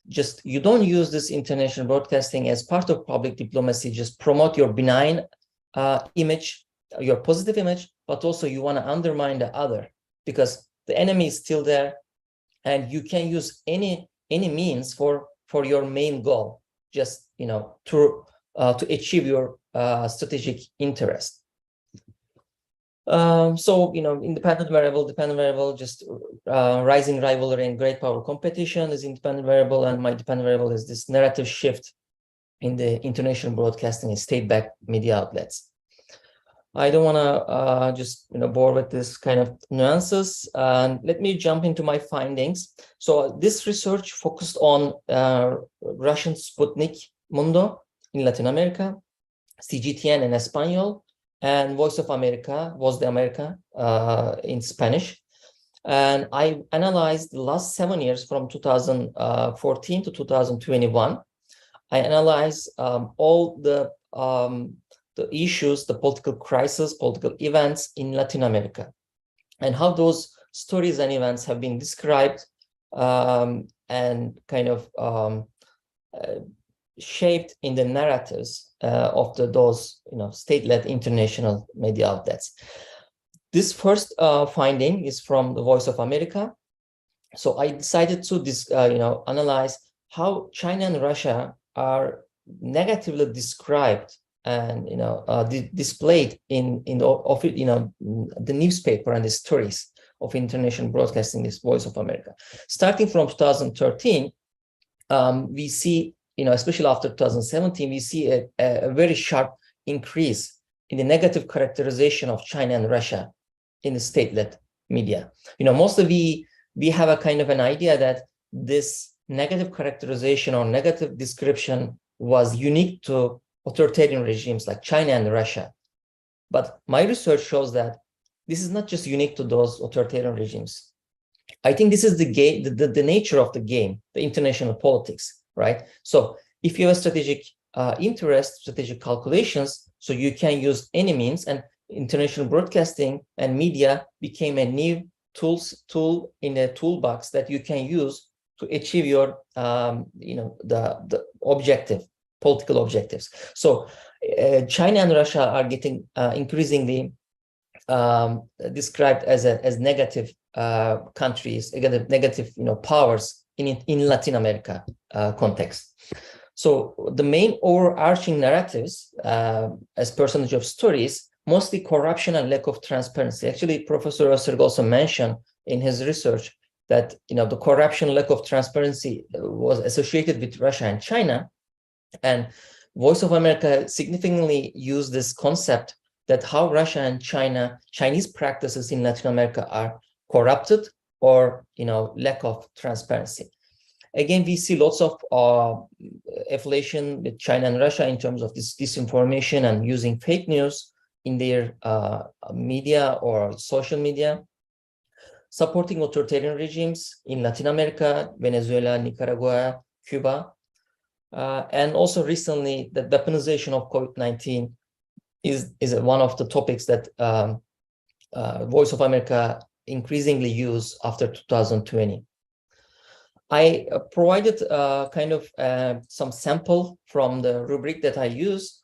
just you don't use this international broadcasting as part of public diplomacy, just promote your benign image, your positive image, but also you want to undermine the other, because the enemy is still there, and you can use any means for your main goal, just to achieve your strategic interest. So independent variable, just rising rivalry and great power competition is independent variable, and my dependent variable is this narrative shift in the international broadcasting and state-backed media outlets. I don't want to just bore with this kind of nuances. Let me jump into my findings. So this research focused on Russian Sputnik Mundo in Latin America, CGTN in Espanol, and Voice of America, Voz de America in Spanish. And I analyzed the last 7 years from 2014 to 2021. I analyzed all the issues, the political crisis, political events in Latin America, and how those stories and events have been described and kind of shaped in the narratives of those state-led international media outlets. This first finding is from the Voice of America. So I decided to analyze how China and Russia are negatively described and displayed in the newspaper and the stories of international broadcasting, this Voice of America. Starting from 2013, we see, especially after 2017, we see a very sharp increase in the negative characterization of China and Russia in the state-led media. Mostly we have a kind of an idea that this negative characterization or negative description was unique to authoritarian regimes like China and Russia. But my research shows that this is not just unique to those authoritarian regimes. I think this is the game, the nature of the game, the international politics, right? So if you have a strategic interest, strategic calculations, so you can use any means, and international broadcasting and media became a new tool in a toolbox that you can use to achieve your, the political objectives. So China and Russia are getting increasingly described as negative countries, negative powers in Latin America context. So the main overarching narratives as percentage of stories, mostly corruption and lack of transparency. Actually, Professor Öztürk also mentioned in his research that the corruption, lack of transparency was associated with Russia and China, and Voice of America significantly used this concept that how Russia and Chinese practices in Latin America are corrupted or lack of transparency. Again, we see lots of affiliation with China and Russia in terms of this disinformation and using fake news in their media or social media, supporting authoritarian regimes in Latin America, Venezuela, Nicaragua, Cuba, and also recently the weaponization of COVID-19 is one of the topics that Voice of America increasingly use after 2020. I provided some sample from the rubric that I use.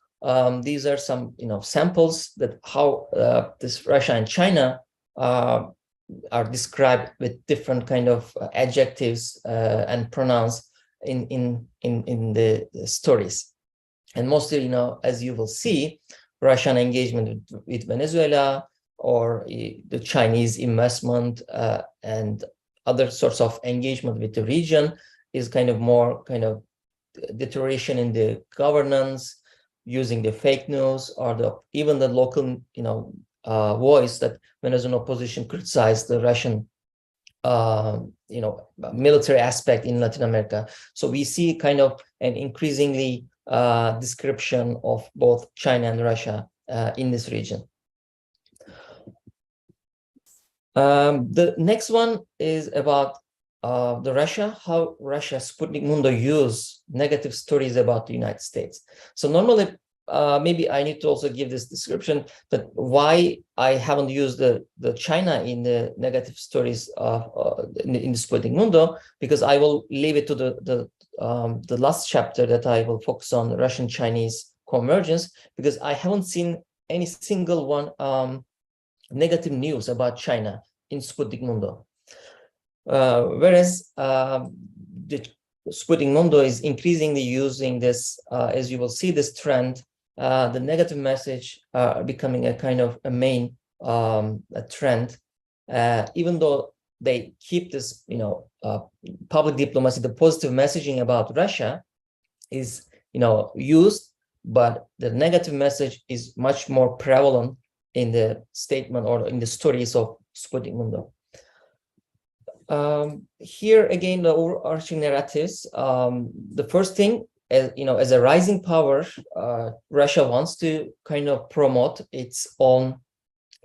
These are some samples that how this Russia and China are described with different kind of adjectives and pronouns in the stories. And mostly, as you will see, Russian engagement with Venezuela or the Chinese investment and other sorts of engagement with the region is more deterioration in the governance, using the fake news or even the local voice that Venezuelan opposition criticized the Russian military aspect in Latin America. So we see an increasingly description of both China and Russia in this region. The next one is about the Russia, how Russia Sputnik Mundo use negative stories about the United States. So normally, maybe I need to also give this description that why I haven't used the China in the negative stories in the Sputnik Mundo, because I will leave it to the last chapter that I will focus on Russian-Chinese convergence, because I haven't seen any single one negative news about China in Sputnik Mundo. Whereas the Sputnik Mundo is increasingly using this, as you will see this trend, the negative message becoming a main trend, even though they keep this, public diplomacy, the positive messaging about Russia is, used, but the negative message is much more prevalent in the statement or in the stories of Sputnik Mundo. Here again, the overarching narratives. The first thing, as a rising power, Russia wants to promote its own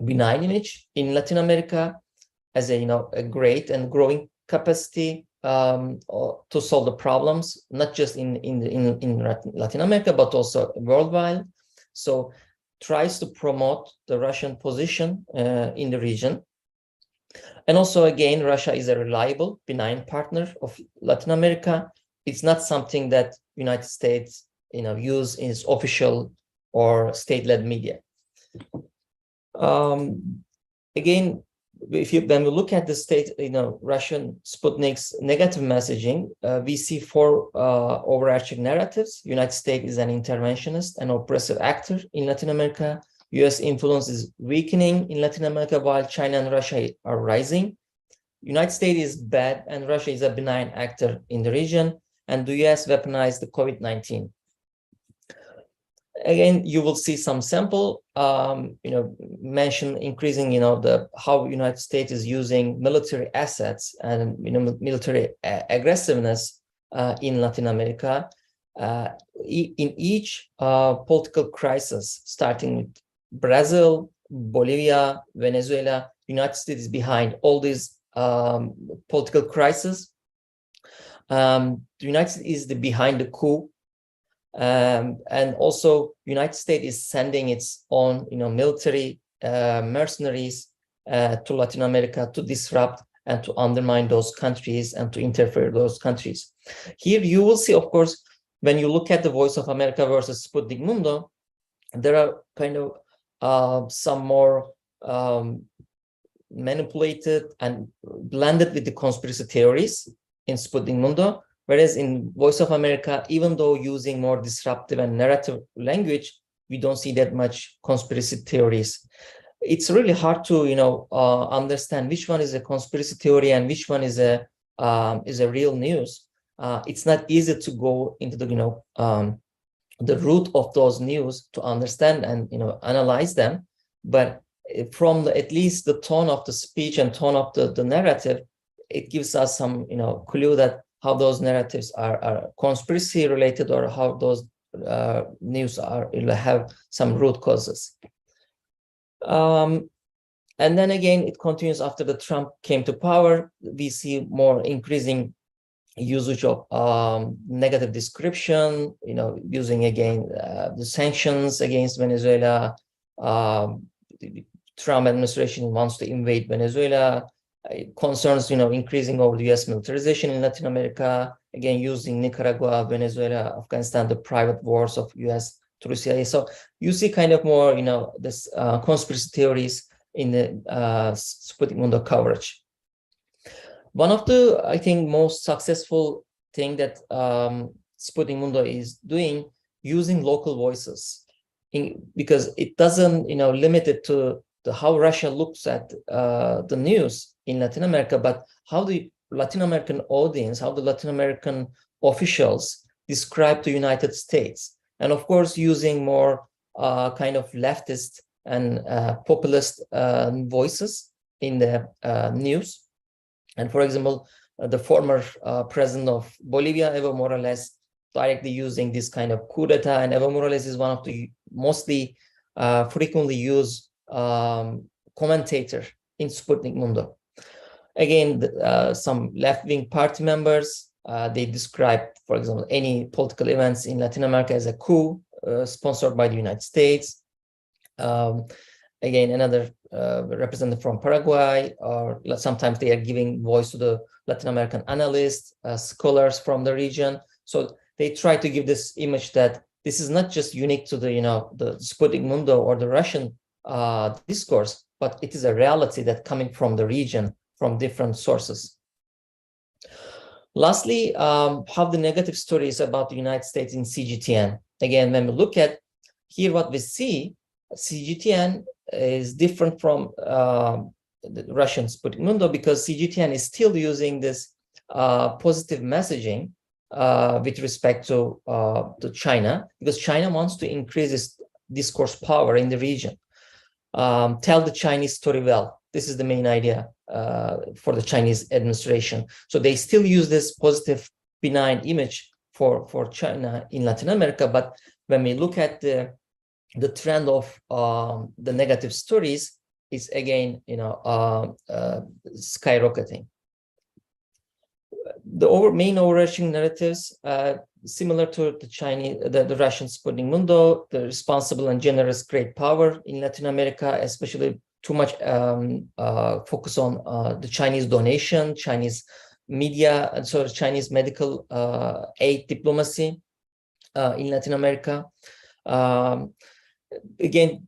benign image in Latin America as a great and growing capacity to solve the problems, not just in Latin America, but also worldwide. So tries to promote the Russian position in the region. And also, again, Russia is a reliable, benign partner of Latin America. It's not something that United States, use in its official or state-led media. Again, when we look at the state, Russian Sputnik's negative messaging, we see four overarching narratives. United States is an interventionist and oppressive actor in Latin America. US influence is weakening in Latin America while China and Russia are rising. United States is bad and Russia is a benign actor in the region, and the US weaponized the COVID-19. Again, you will see some sample, mention increasing, how United States is using military assets and, military aggressiveness in Latin America. In each political crisis, starting with Brazil, Bolivia, Venezuela, United States is behind all these political crises. The United States is behind the coup. And also United States is sending its own, military mercenaries to Latin America to disrupt and to undermine those countries and to interfere those countries. Here you will see, of course, when you look at the Voice of America versus Sputnik Mundo, there are kind of some more manipulated and blended with the conspiracy theories in Sputnik Mundo, whereas in Voice of America, even though using more disruptive and narrative language, we don't see that much conspiracy theories. It's really hard to understand which one is a conspiracy theory and which one is a real news. It's not easy to go into the root of those news to understand and analyze them, but from at least the tone of the speech and tone of the narrative, it gives us some clue that how those narratives are conspiracy related, or how those news have some root causes. And then again, it continues after the Trump came to power. We see more increasing usage of negative description, using again the sanctions against Venezuela. The Trump administration wants to invade Venezuela. Concerns, increasing over the U.S. militarization in Latin America. Again, using Nicaragua, Venezuela, Afghanistan, the private wars of U.S. through CIA. So you see kind of more, this conspiracy theories in the Sputnik Mundo coverage. One of the, I think, most successful thing that Sputnik Mundo is doing, using local voices, because it doesn't, limit it to how Russia looks at the news in Latin America, but how the Latin American audience, how the Latin American officials describe the United States. And of course, using more kind of leftist and populist voices in the news. And for example, the former president of Bolivia, Evo Morales, directly using this kind of coup d'etat, and Evo Morales is one of the mostly frequently used commentator in Sputnik Mundo. Again, some left-wing party members, they describe, for example, any political events in Latin America as a coup sponsored by the United States. Again, another representative from Paraguay, or sometimes they are giving voice to the Latin American analysts, scholars from the region. So they try to give this image that this is not just unique to the Sputnik Mundo or the Russian discourse, but it is a reality that coming from the region, from different sources. Lastly, how the negative stories about the United States in CGTN. Again, when we look at here, what we see, CGTN is different from the Russian Sputnik Mundo, because CGTN is still using this positive messaging with respect to China, because China wants to increase its discourse power in the region. Tell the Chinese story well. This is the main idea for the Chinese administration. So they still use this positive, benign image for China in Latin America. But when we look at the trend of the negative stories, is again, skyrocketing. The main overarching narratives, similar to the Russian Sputnik Mundo, the responsible and generous great power in Latin America, especially too much focus on the Chinese donation, Chinese media, and so Chinese medical aid diplomacy in Latin America. Again,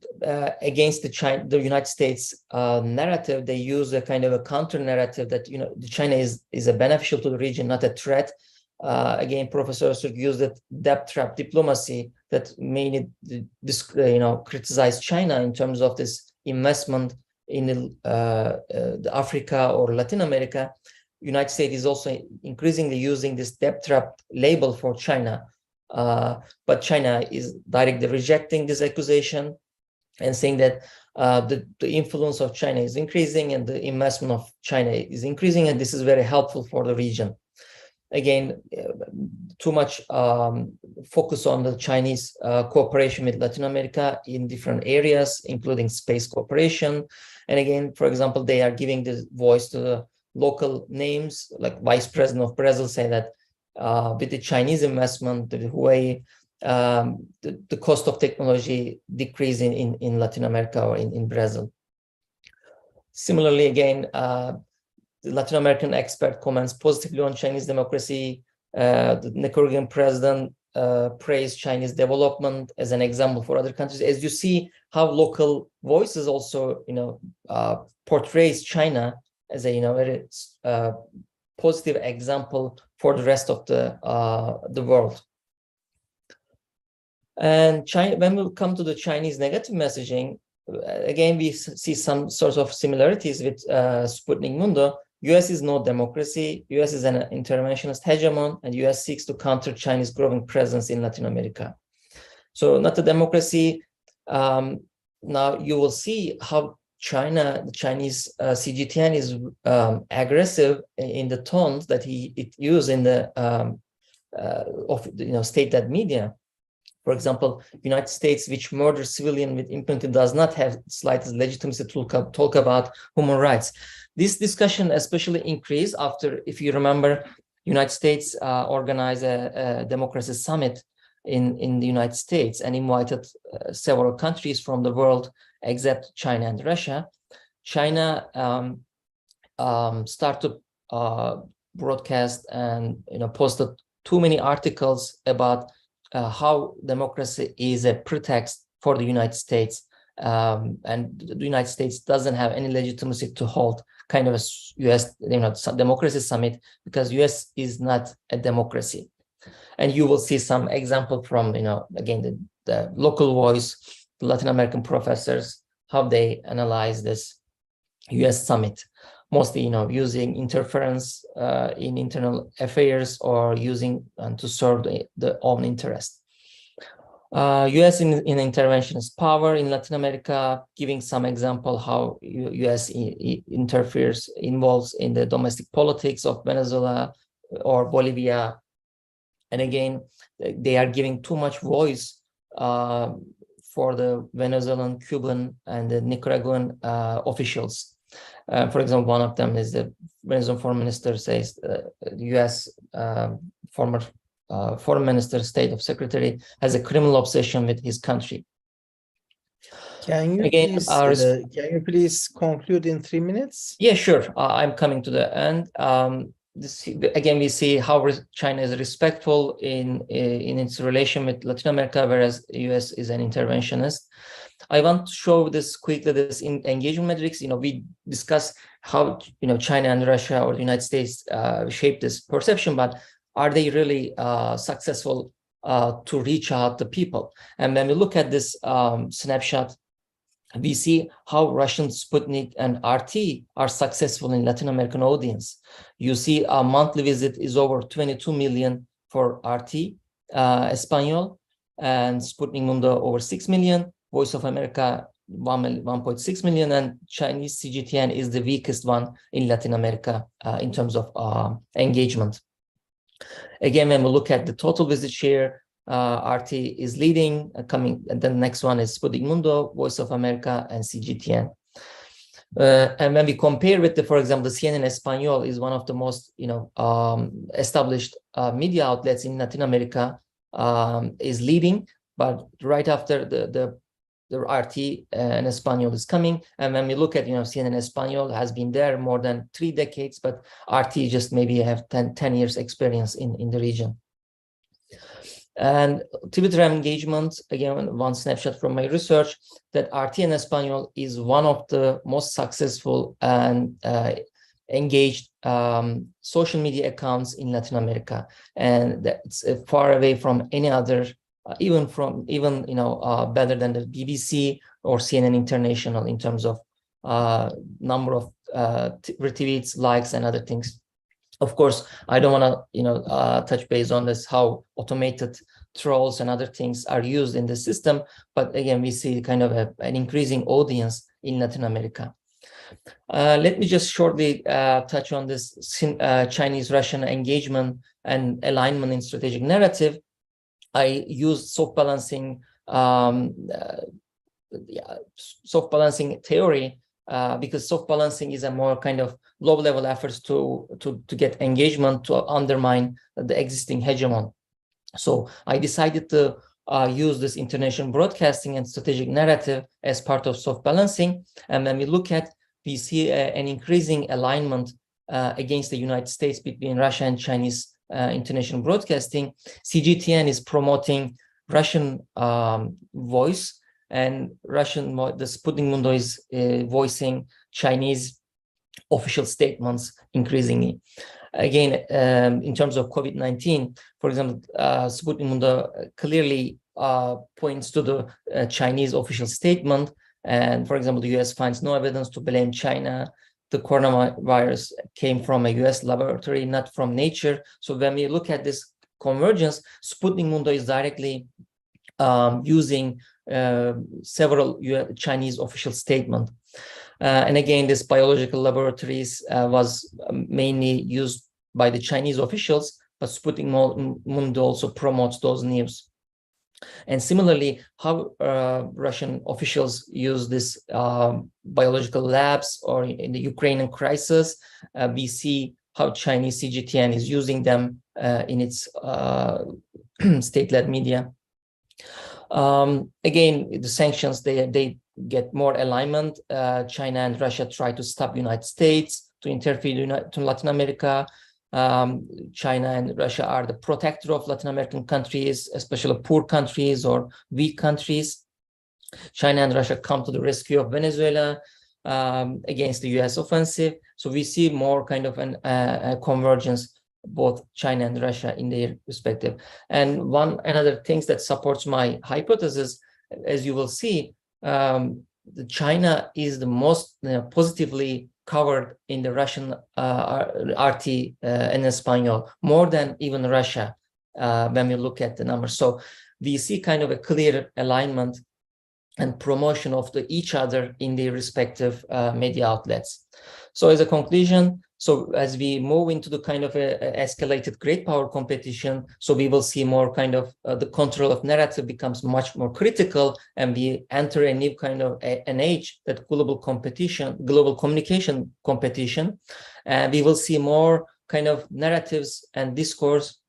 against the United States narrative, they use a kind of a counter narrative that China is a beneficial to the region, not a threat. Again, Professor Öztürk used that debt trap diplomacy that mainly criticize China in terms of this investment in the Africa or Latin America. United States is also increasingly using this debt trap label for China. But China is directly rejecting this accusation and saying that the influence of China is increasing and the investment of China is increasing, and this is very helpful for the region. Again, too much focus on the Chinese cooperation with Latin America in different areas, including space cooperation. And again, for example, they are giving the voice to the local names, like Vice President of Brazil saying that with the Chinese investment, the Huawei, the cost of technology decreasing in Latin America or in Brazil. Similarly, again, the Latin American expert comments positively on Chinese democracy. The Nicaraguan president praised Chinese development as an example for other countries. As you see, how local voices also, portrays China as a, very positive example for the rest of the world. And China, when we come to the Chinese negative messaging, again, we see some sorts of similarities with Sputnik Mundo. US is no democracy. US is an interventionist hegemon, and US seeks to counter Chinese growing presence in Latin America. So not a democracy. Now you will see how the Chinese CGTN is aggressive in the tones that it used in the state-led media. For example, United States, which murders civilian with impunity, does not have slightest legitimacy to talk about human rights. This discussion especially increased after, if you remember, United States organized a democracy summit in the United States and invited several countries from the world except China and Russia. China started to broadcast and posted too many articles about how democracy is a pretext for the United States, and the United States doesn't have any legitimacy to hold kind of a U.S. democracy summit because U.S. is not a democracy. And you will see some example from again the local voice, the Latin American professors, how they analyze this U.S. summit, mostly using interference in internal affairs or using to serve their own interest. U.S. in interventionist power in Latin America, giving some example how U.S. involves in the domestic politics of Venezuela or Bolivia. And again, they are giving too much voice for the Venezuelan, Cuban, and the Nicaraguan officials. For example, one of them is the Venezuelan foreign minister says the U.S. Former foreign minister, state of secretary, has a criminal obsession with his country. Can you please conclude in 3 minutes? Yeah, sure. I'm coming to the end. Again, we see how China is respectful in its relation with Latin America, whereas the U.S. is an interventionist. I want to show this quickly, this engagement metrics. We discuss how China and Russia or the United States shape this perception, but are they really successful to reach out to people? And when we look at this snapshot, we see how Russian Sputnik and RT are successful in Latin American audience. You see a monthly visit is over 22 million for RT Espanol, and Sputnik Mundo over 6 million, Voice of America 1.6 million, and Chinese CGTN is the weakest one in Latin America in terms of engagement. Again, when we look at the total visit share, RT is leading, and then the next one is Sputnik Mundo, Voice of America, and CGTN. And when we compare with for example, the CNN Espanol is one of the most established media outlets in Latin America, is leading, but right after the RT and Espanol is coming. And when we look at CNN Espanol has been there more than 3 decades, but RT just maybe have 10 years experience in the region. And Twitter engagement, again, one snapshot from my research, that RT and Espanol is one of the most successful and engaged social media accounts in Latin America, and that's far away from any other, even better than the BBC or CNN International in terms of number of retweets, likes, and other things. Of course, I don't want to touch base on this, how automated trolls and other things are used in the system, but again, we see kind of an increasing audience in Latin America. Let me just shortly touch on this Chinese-Russian engagement and alignment in strategic narrative. I used soft balancing theory because soft balancing is a more kind of low-level efforts to get engagement to undermine the existing hegemon. So I decided to use this international broadcasting and strategic narrative as part of soft balancing. And when we look at, we see an increasing alignment against the United States between Russia and Chinese international broadcasting, CGTN is promoting Russian voice, and the Sputnik Mundo is voicing Chinese official statements increasingly. Again, in terms of COVID-19, for example, Sputnik Mundo clearly points to the Chinese official statement. And for example, the US finds no evidence to blame China. The coronavirus came from a US laboratory, not from nature. So when we look at this convergence, Sputnik Mundo is directly using several Chinese official statements. And again, this biological laboratories was mainly used by the Chinese officials, but Sputnik Mundo also promotes those news. And similarly, how Russian officials use this biological labs, or in the Ukrainian crisis, we see how Chinese CGTN is using them in its state-led media. Again, the sanctions, they get more alignment. China and Russia try to stop United States to interfere to Latin America. China and Russia are the protector of Latin American countries, especially poor countries or weak countries. China and Russia come to the rescue of Venezuela against the US offensive. So we see more kind of a convergence, both China and Russia in their respective. And another things that supports my hypothesis, as you will see, China is the most positively covered in the Russian RT and Espanol, more than even Russia when we look at the numbers. So we see kind of a clear alignment and promotion of each other in their respective media outlets. So as a conclusion, so as we move into the kind of a escalated great power competition, so we will see more kind of the control of narrative becomes much more critical, and we enter a new kind of an age that global communication competition, and we will see more kind of narratives and discourse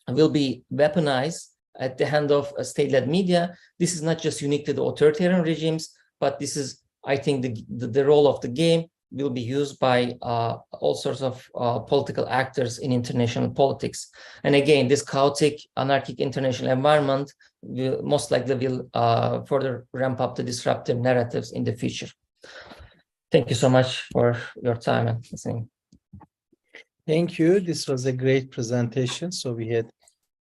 will be weaponized at the hand of state-led media. This is not just unique to the authoritarian regimes, but this is, I think, the role of the game will be used by all sorts of political actors in international politics. And again, this chaotic, anarchic international environment will most likely further ramp up the disruptive narratives in the future. Thank you so much for your time and listening. Thank you. This was a great presentation. So we had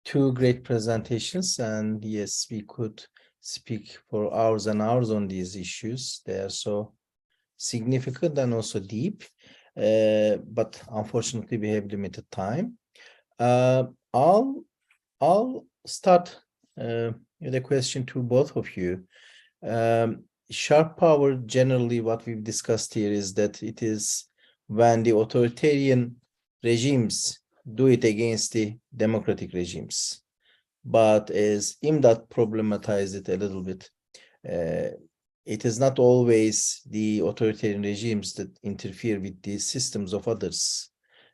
two great presentations, and yes, we could speak for hours and hours on these issues. They are so significant and also deep, but unfortunately we have limited time. I'll start with a question to both of you. Sharp power, generally what we've discussed here is that it is when the authoritarian regimes do it against the democratic regimes. But as Imdat problematized it a little bit, it is not always the authoritarian regimes that interfere with the systems of others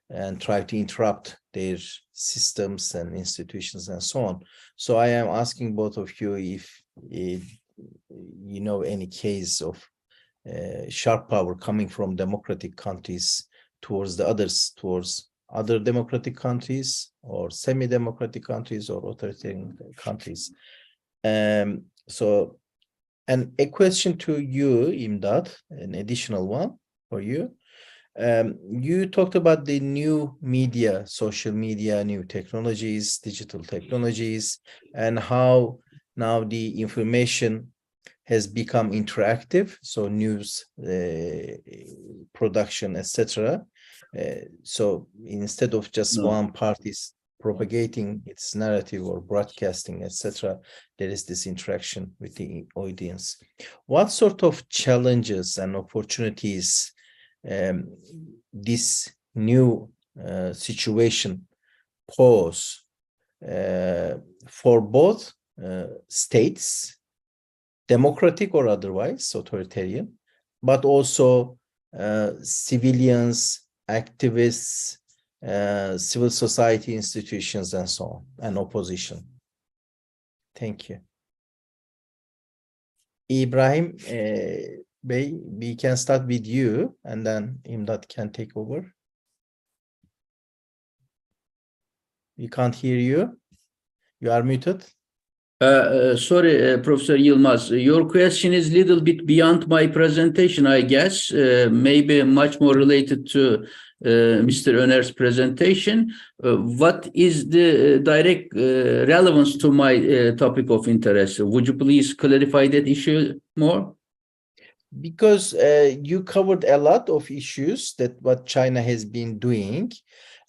and try to interrupt their systems and institutions and so on. So I am asking both of you if you know any case of sharp power coming from democratic countries towards the others, towards other democratic countries or semi-democratic countries or authoritarian countries. And a question to you, Imdat, an additional one for you. You talked about the new media, social media, new technologies, digital technologies, and how now the information has become interactive, so news production, etc. So instead of just one party's propagating its narrative or broadcasting, etc., there is this interaction with the audience. What sort of challenges and opportunities this new situation pose for both states, democratic or otherwise, authoritarian, but also civilians, activists, civil society institutions, and so on, and opposition? Thank you. Ibrahim Bey, we can start with you, and then Imdat can take over. We can't hear you. You are muted. Sorry, Professor Yilmaz, your question is a little bit beyond my presentation, I guess, maybe much more related to Mr. Öner's presentation. What is the direct relevance to my topic of interest? Would you please clarify that issue more? Because you covered a lot of issues that what China has been doing,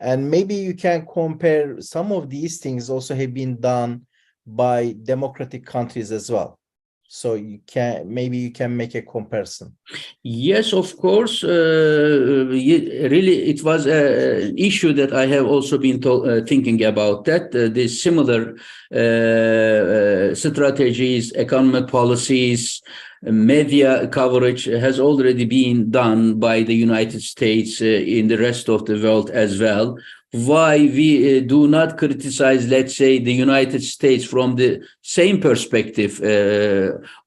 and maybe you can compare some of these things also have been done by democratic countries as well. So you can make a comparison. Yes, of course. Really, it was an issue that I have also been thinking about, that the similar strategies, economic policies, media coverage has already been done by the United States in the rest of the world as well. Why we do not criticize, let's say, the United States from the same perspective?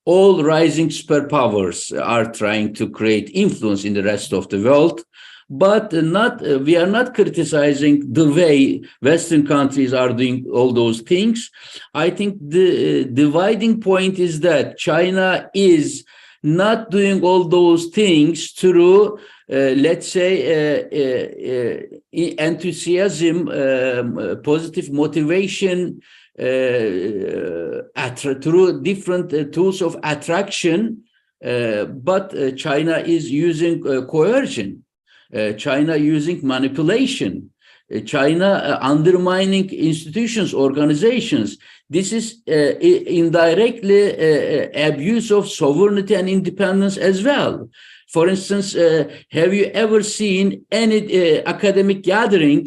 All rising superpowers are trying to create influence in the rest of the world, but we are not criticizing the way Western countries are doing all those things. I think the dividing point is that China is not doing all those things through let's say, enthusiasm, positive motivation, through different tools of attraction, but China is using coercion, China using manipulation, China undermining institutions, organizations. This is indirectly abuse of sovereignty and independence as well. For instance, have you ever seen any academic gathering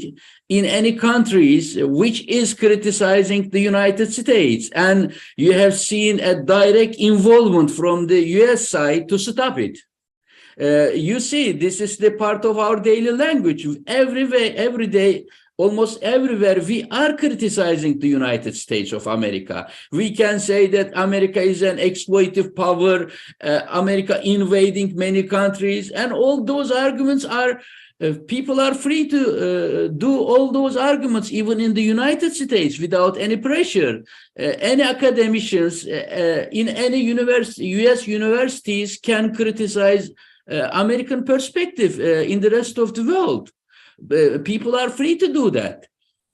in any countries which is criticizing the United States, and you have seen a direct involvement from the US side to stop it? You see, this is the part of our daily language. Everywhere, every day, almost everywhere, we are criticizing the United States of America. We can say that America is an exploitive power, America invading many countries, and all those arguments are, people are free to do all those arguments, even in the United States, without any pressure. Any academicians in any US universities can criticize American perspective in the rest of the world. People are free to do that.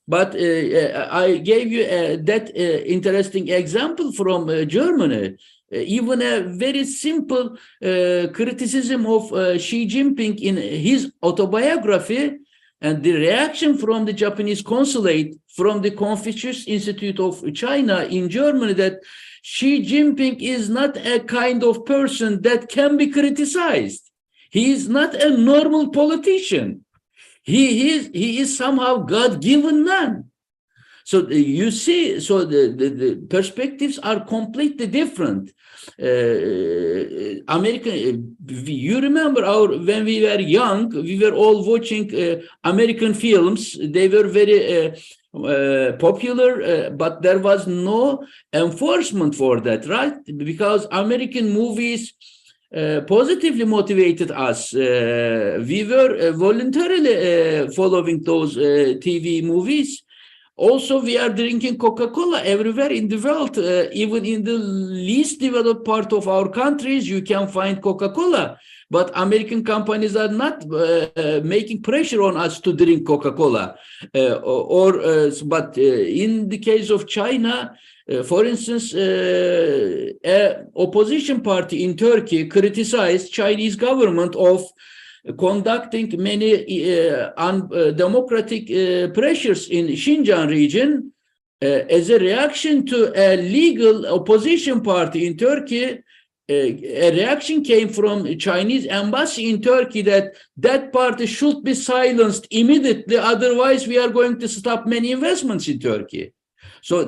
But I gave you that interesting example from Germany. Even a very simple criticism of Xi Jinping in his autobiography, and the reaction from the Japanese consulate, from the Confucius Institute of China in Germany, that Xi Jinping is not a kind of person that can be criticized. He is not a normal politician. He is somehow God-given man. So you see, so the perspectives are completely different. You remember when we were young, we were all watching American films. They were very popular, but there was no enforcement for that, right? Because American movies positively motivated us. We were voluntarily following those TV movies. Also, we are drinking Coca-Cola everywhere in the world. Even in the least developed part of our countries, you can find Coca-Cola. But American companies are not making pressure on us to drink Coca-Cola. But in the case of China, for instance, an opposition party in Turkey criticized Chinese government of conducting many undemocratic pressures in Xinjiang region. As a reaction to a legal opposition party in Turkey, a reaction came from Chinese embassy in Turkey that party should be silenced immediately, otherwise we are going to stop many investments in Turkey. So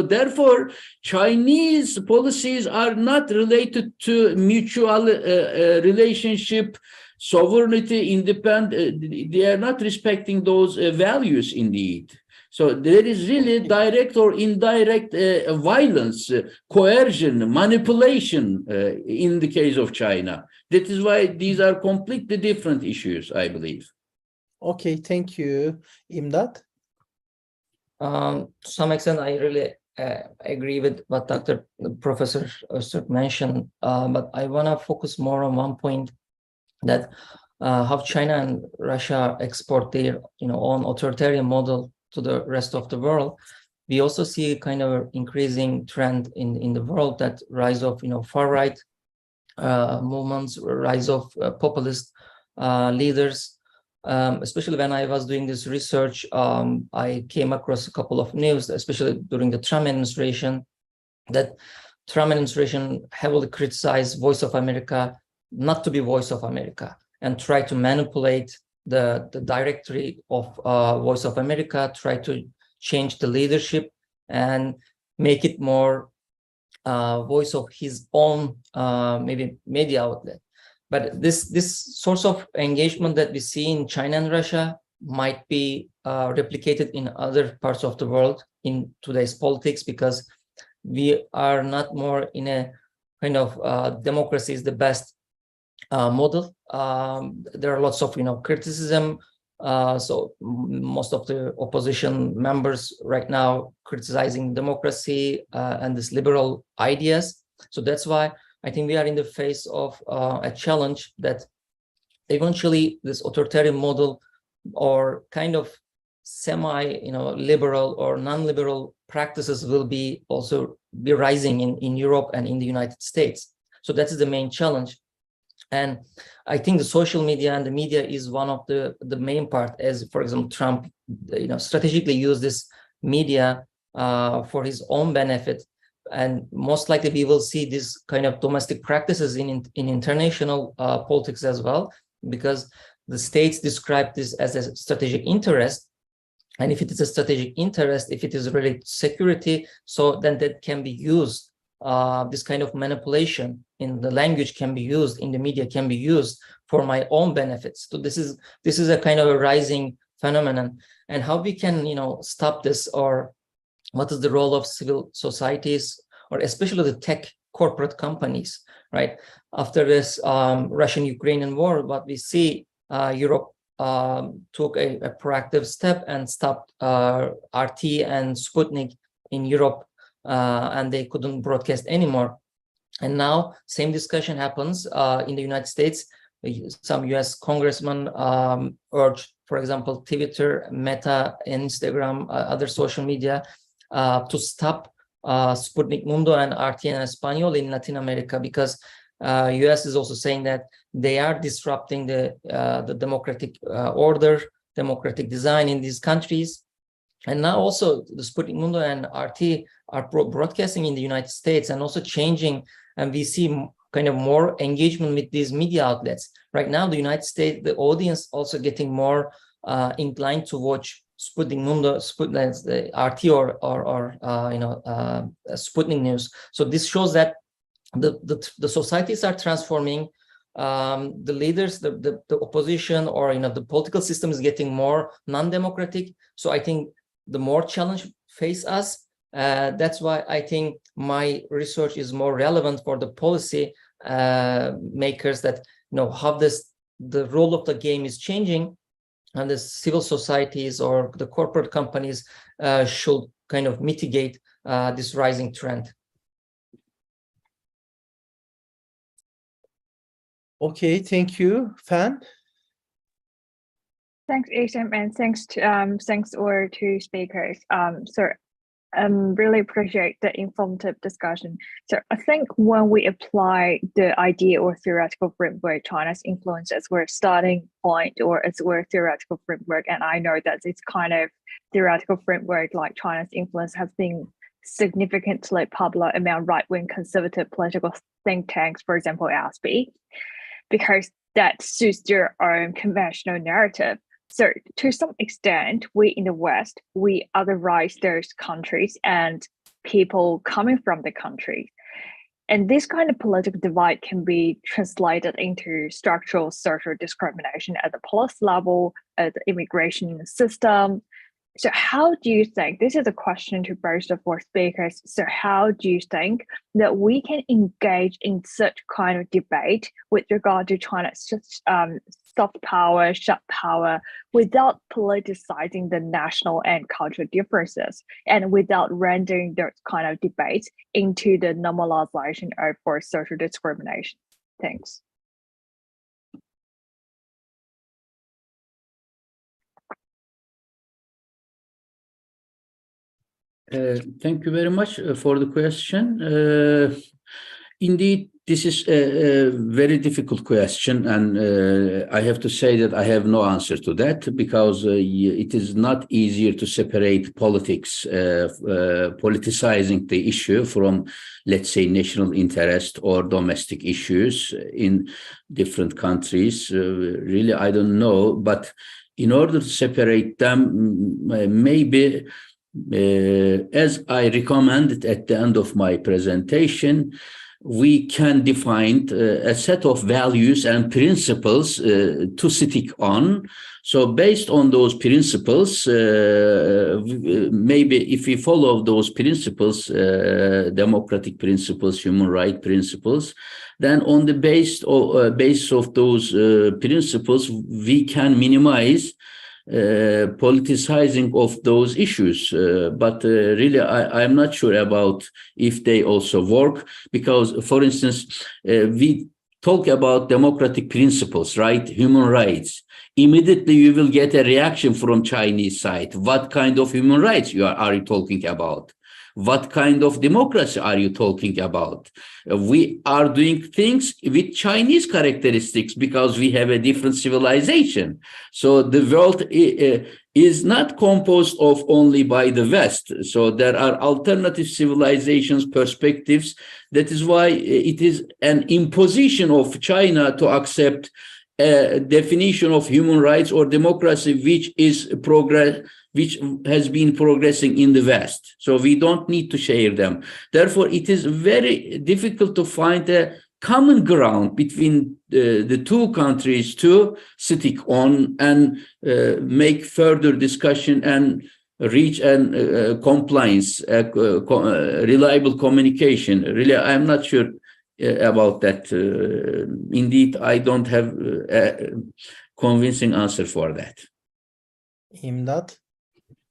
therefore, Chinese policies are not related to mutual relationship, sovereignty, independence. They are not respecting those values indeed. So there is really direct or indirect violence, coercion, manipulation in the case of China. That is why these are completely different issues, I believe. Okay, thank you, Imdat. To some extent, I really agree with what Professor Öztürk mentioned, but I want to focus more on one point, that how China and Russia export their own authoritarian model to the rest of the world. We also see a kind of increasing trend in the world, that rise of far right movements, rise of populist leaders. Especially when I was doing this research, I came across a couple of news, especially during the Trump administration, that Trump administration heavily criticized Voice of America not to be Voice of America, and try to manipulate the directory of Voice of America, try to change the leadership and make it more voice of his own maybe media outlet. But this source of engagement that we see in China and Russia might be replicated in other parts of the world in today's politics, because we are not more in a kind of democracy is the best model. There are lots of criticism. So most of the opposition members right now criticizing democracy and this liberal ideas. So that's why I think we are in the face of a challenge that eventually this authoritarian model, or kind of semi-liberal or non-liberal practices, will be rising in Europe and in the United States. So that is the main challenge. And I think the social media and the media is one of the main part, as for example, Trump, strategically used this media for his own benefit. And most likely we will see this kind of domestic practices in international politics as well, because the states describe this as a strategic interest. And if it is a strategic interest, if it is related to security, so then that can be used. This kind of manipulation in the language can be used, in the media can be used for my own benefits. So this is a kind of a rising phenomenon. And how we can stop this, or what is the role of civil societies, or especially the tech corporate companies, right? After this Russian-Ukrainian war, what we see, Europe took a proactive step and stopped RT and Sputnik in Europe, and they couldn't broadcast anymore. And now same discussion happens in the United States. Some US congressmen urged, for example, Twitter, Meta, Instagram, other social media to stop Sputnik Mundo and RTN Español in Latin America, because US is also saying that they are disrupting the democratic order, democratic design in these countries. And now also the Sputnik Mundo and RT are broadcasting in the United States, and also changing, and we see kind of more engagement with these media outlets. Right now, the United States, the audience also getting more inclined to watch Sputnik Mundo, the RT or Sputnik News. So this shows that the societies are transforming. The leaders, the opposition, or the political system is getting more non-democratic. So I think the more challenge face us. That's why I think my research is more relevant for the policy makers, that how the role of the game is changing, and the civil societies or the corporate companies should kind of mitigate this rising trend. Okay, thank you, Fan. Thanks, Isham, and thanks to our two speakers. So really appreciate the informative discussion. So I think when we apply the idea or theoretical framework, China's influence as our starting point or as our theoretical framework, and I know that it's kind of theoretical framework like China's influence has been significantly popular among right-wing conservative political think tanks, for example, ASB, because that suits their own conventional narrative. So to some extent, we in the West, we otherize those countries and people coming from the country. And this kind of political divide can be translated into structural social discrimination at the policy level, at the immigration system, So how do you think, this is a question to both the four speakers, so how do you think that we can engage in such kind of debate with regard to China's soft power, sharp power, without politicizing the national and cultural differences, and without rendering those kind of debates into the normalization of for social discrimination? Thanks. Thank you very much for the question. Indeed, this is a very difficult question, and I have to say that I have no answer to that, because it is not easier to separate politics, politicizing the issue from, let's say, national interest or domestic issues in different countries. Really, I don't know, but in order to separate them, maybe as I recommended at the end of my presentation, we can define a set of values and principles to stick on. So based on those principles, maybe if we follow those principles, democratic principles, human rights principles, then on the basis of those principles, we can minimize politicizing of those issues, but really I'm not sure about if they also work, because, for instance, we talk about democratic principles, right? Human rights. Immediately you will get a reaction from Chinese side. What kind of human rights are you talking about? What kind of democracy are you talking about? We are doing things with Chinese characteristics because we have a different civilization. So the world is not composed of only by the West. So there are alternative civilizations, perspectives. That is why it is an imposition of China to accept a definition of human rights or democracy which has been progressing in the West. So we don't need to share them. Therefore, it is very difficult to find a common ground between the two countries to stick on and make further discussion and reach and compliance, reliable communication. Really, I'm not sure about that. Indeed, I don't have a convincing answer for that. Imdat?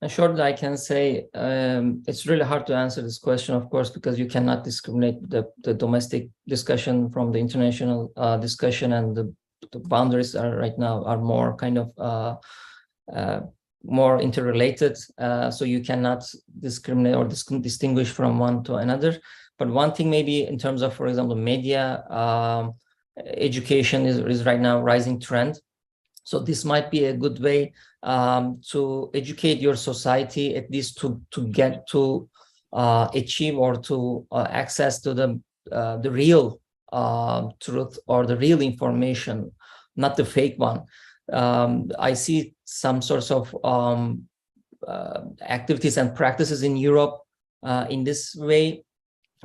Shortly, I can say it's really hard to answer this question, of course, because you cannot discriminate the domestic discussion from the international discussion, and the boundaries are right now are more kind of more interrelated. So you cannot discriminate or distinguish from one to another. But one thing maybe in terms of, for example, media, education is right now rising trend. So this might be a good way to educate your society, at least to get to achieve or to access to the real truth or the real information, not the fake one. I see some sorts of activities and practices in Europe in this way.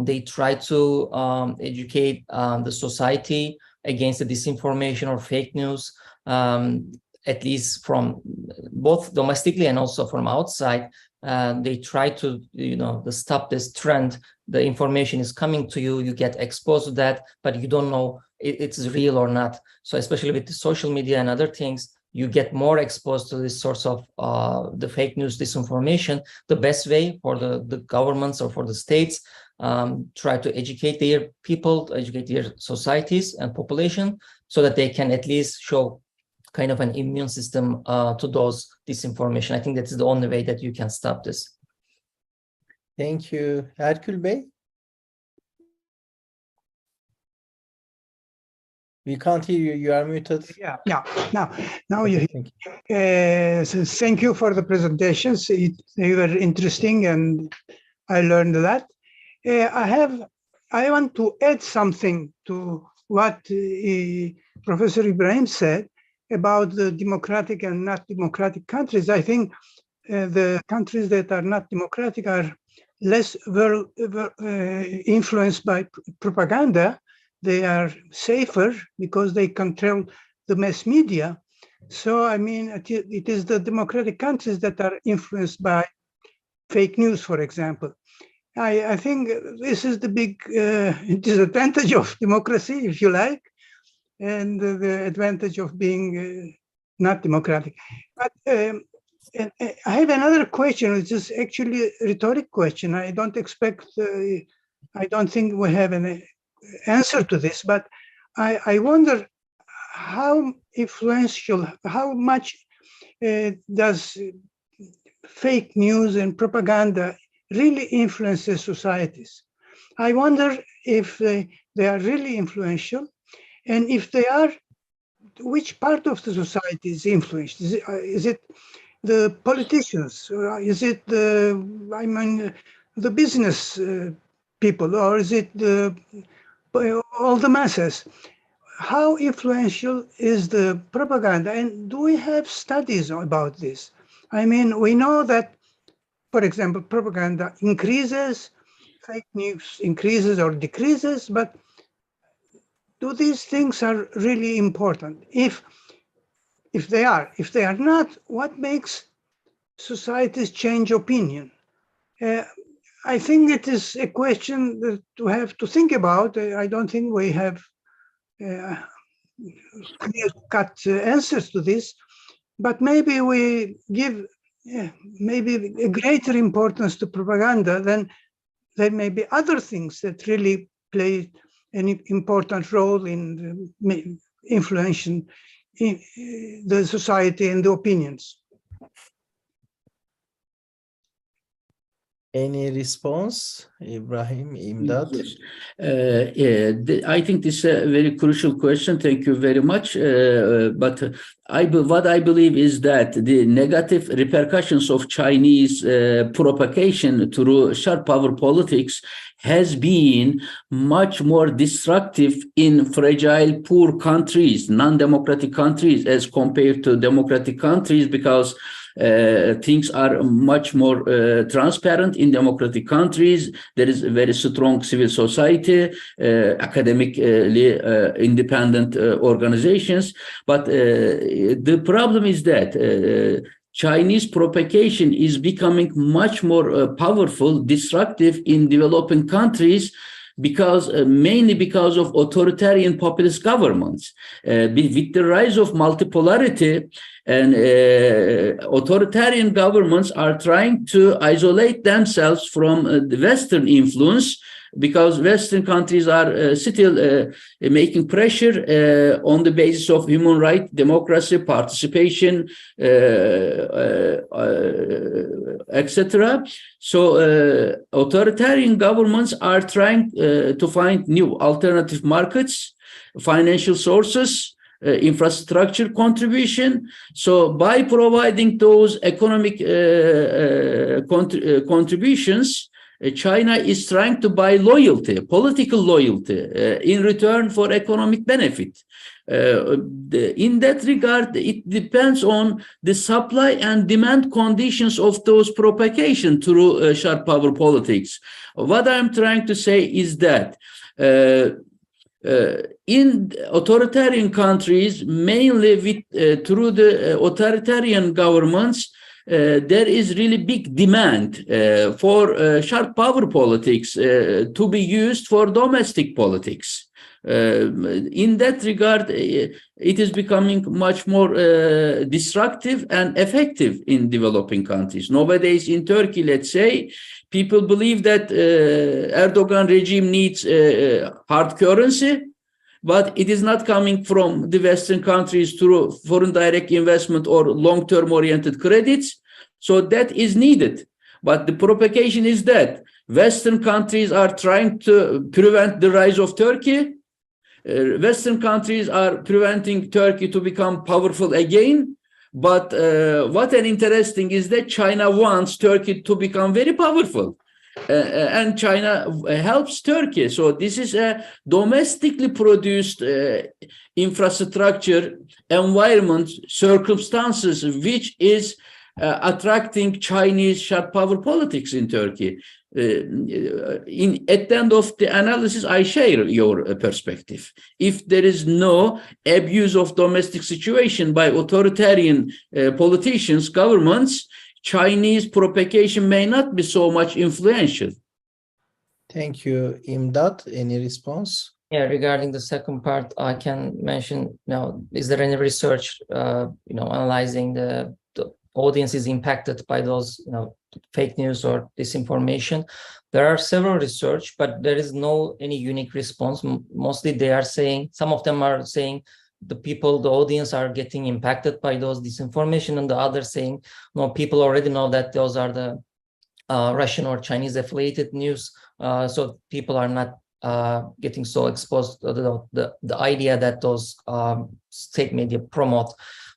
They try to educate the society against the disinformation or fake news, at least from both domestically and also from outside. They try to, to stop this trend. The information is coming to you, you get exposed to that, but you don't know it's real or not. So especially with the social media and other things, you get more exposed to this source of the fake news, disinformation. The best way for the governments or for the states, try to educate their people, educate their societies and population, so that they can at least show kind of an immune system to those disinformation. I think that's the only way that you can stop this. Thank you. Herkül Bey? We can't hear you. You are muted. Yeah. Now you. Thank you. So thank you for the presentations. They were interesting, and I learned a lot. I want to add something to what Professor Ibrahim said about the democratic and not democratic countries. I think the countries that are not democratic are less influenced by propaganda. They are safer because they control the mass media. So, I mean, it is the democratic countries that are influenced by fake news, for example. I think this is the big disadvantage of democracy, if you like, and the advantage of being not democratic. But and I have another question, which is actually a rhetoric question. I don't expect, I don't think we have an answer to this, but I wonder how influential, how much does fake news and propaganda really influences societies? I wonder if they are really influential, and if they are, which part of the society is influenced? Is it the politicians, or is it the business people, or is it all the masses? How influential is the propaganda, and do we have studies about this? I mean, we know that, for example, propaganda increases, fake news increases or decreases, but do these things are really important? If they are not, what makes societies change opinion? I think it is a question that we have to think about. I don't think we have clear-cut answers to this, but maybe we give maybe a greater importance to propaganda than there may be other things that really play an important role in influencing the society and the opinions. Any response, Ibrahim, Imdad? Yes. I think this is a very crucial question. Thank you very much. But what I believe is that the negative repercussions of Chinese propagation through sharp power politics has been much more destructive in fragile, poor countries, non-democratic countries, as compared to democratic countries, because things are much more transparent in democratic countries. There is a very strong civil society, academically independent organizations. But the problem is that Chinese propagation is becoming much more powerful, destructive in developing countries, because mainly because of authoritarian populist governments. With the rise of multipolarity, and authoritarian governments are trying to isolate themselves from the Western influence, because Western countries are still making pressure on the basis of human rights, democracy, participation, etc. So authoritarian governments are trying to find new alternative markets, financial sources, infrastructure contribution. So by providing those economic contributions, China is trying to buy loyalty, political loyalty, in return for economic benefit. In that regard, it depends on the supply and demand conditions of those propagation through sharp power politics. What I'm trying to say is that in authoritarian countries, mainly with, through the authoritarian governments, there is really big demand for sharp power politics to be used for domestic politics. In that regard, it is becoming much more destructive and effective in developing countries. Nowadays in Turkey, let's say, people believe that Erdogan regime needs hard currency, but it is not coming from the Western countries through foreign direct investment or long-term oriented credits. So that is needed. But the propagation is that Western countries are trying to prevent the rise of Turkey. Western countries are preventing Turkey to become powerful again. But what an interesting is that China wants Turkey to become very powerful. And China helps Turkey. So this is a domestically produced infrastructure, environment, circumstances, which is attracting Chinese sharp power politics in Turkey. at the end of the analysis, I share your perspective. If there is no abuse of domestic situation by authoritarian politicians, governments, Chinese propagation may not be so much influential. Thank you. Imdat, any response? Yeah, regarding the second part, I can mention now, is there any research, analyzing the audience is impacted by those, fake news or disinformation? There are several research, but there is no any unique response. Mostly they are saying, some of them are saying the audience are getting impacted by those disinformation, and the others saying, no, people already know that those are the Russian or Chinese affiliated news. So people are not getting so exposed to the idea that those state media promote.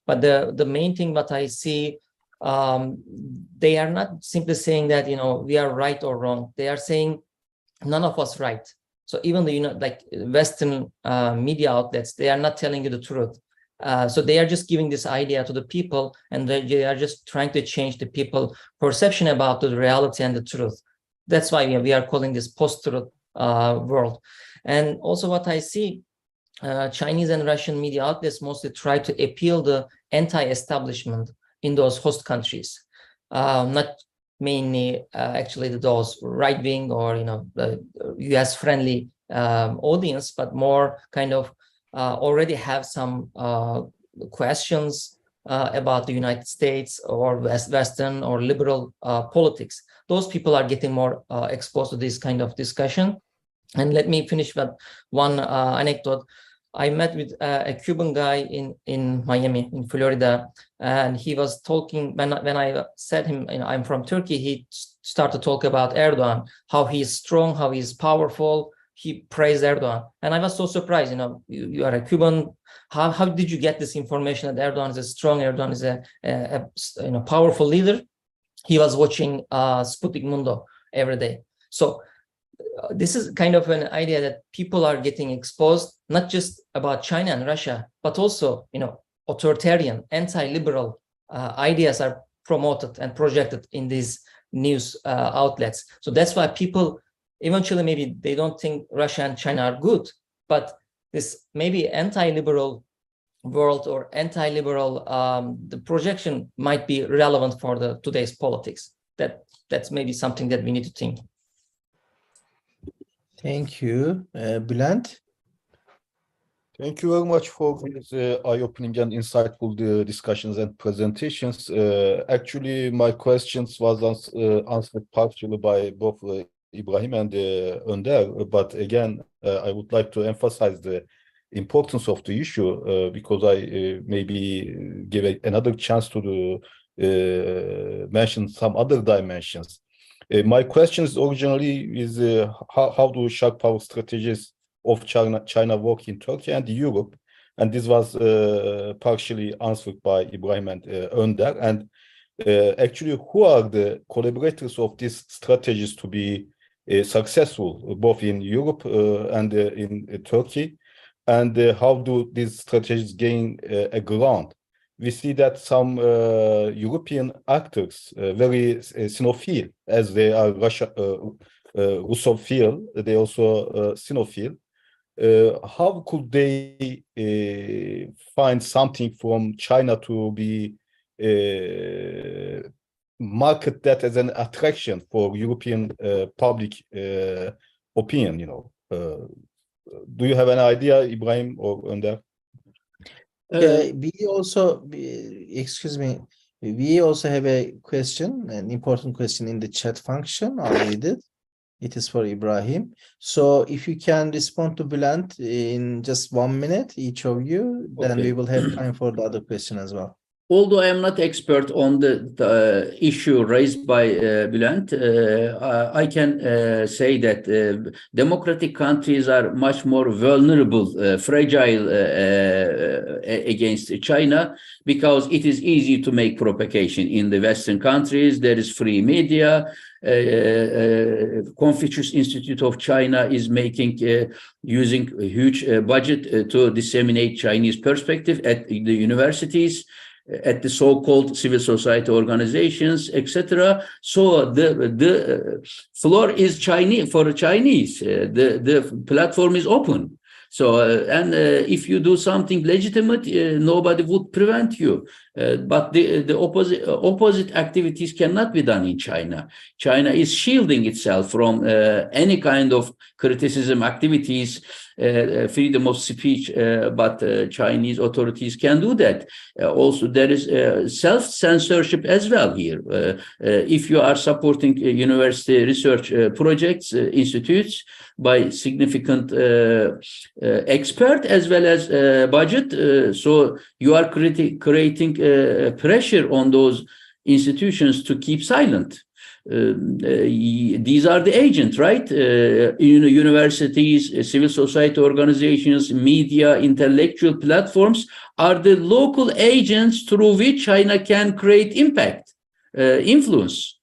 But the main thing that I see, they are not simply saying that we are right or wrong. They are saying none of us right. So even like Western media outlets, they are not telling you the truth. So they are just giving this idea to the people, and they are just trying to change the people perception about the reality and the truth. That's why we are calling this post-truth world. And also what I see, Chinese and Russian media outlets mostly try to appeal the anti-establishment in those host countries, not mainly actually those right-wing or the US-friendly audience, but more kind of already have some questions about the United States or Western or liberal politics. Those people are getting more exposed to this kind of discussion. And let me finish with one anecdote. I met with a Cuban guy in Miami, in Florida, and he was talking, when I said him, I'm from Turkey, he started to talk about Erdogan, how he's strong, how he's powerful. He praised Erdogan. And I was so surprised, you are a Cuban. How did you get this information that Erdogan is strong, Erdogan is a powerful leader? He was watching Sputnik Mundo every day. So this is kind of an idea that people are getting exposed, not just about China and Russia, but also, authoritarian, anti-liberal ideas are promoted and projected in these news outlets. So that's why people eventually, maybe they don't think Russia and China are good, but this maybe anti-liberal world or anti-liberal, the projection might be relevant for today's politics. That's maybe something that we need to think. Thank you. Bülent? Thank you very much for these eye-opening and insightful discussions and presentations. Actually, my questions was answered partially by both Ibrahim and Önder, but again, I would like to emphasize the importance of the issue because I maybe give another chance to mention some other dimensions. My question is originally is how do sharp power strategies of China work in Turkey and Europe? And this was partially answered by Ibrahim and Önder. And actually, who are the collaborators of these strategies to be successful, both in Europe and in Turkey? And how do these strategies gain a ground? We see that some European actors, very Sinophile, as they are Russophile, they also Sinophile. How could they find something from China to be market that as an attraction for European public opinion? Do you have an idea, Ibrahim or Önder? We also have a question, an important question in the chat function. I'll read it. It is for Ibrahim. So if you can respond to Bülent in just 1 minute, each of you, then we will have time for the other question as well. Although I am not expert on the issue raised by Bülent, I can say that democratic countries are much more vulnerable, fragile against China, because it is easy to make propagation. In the Western countries, there is free media. Confucius Institute of China is using a huge budget to disseminate Chinese perspective at the universities. at the so-called civil society organizations, etc. So the floor is Chinese for Chinese. The platform is open. So, if you do something legitimate, nobody would prevent you. But the opposite activities cannot be done in China. China is shielding itself from any kind of criticism activities, freedom of speech, but Chinese authorities can do that. Also, there is self-censorship as well here. If you are supporting university research projects, institutes, by significant expert as well as budget. So you are creating pressure on those institutions to keep silent. These are the agents, right? Universities, civil society organizations, media, intellectual platforms are the local agents through which China can create impact, influence,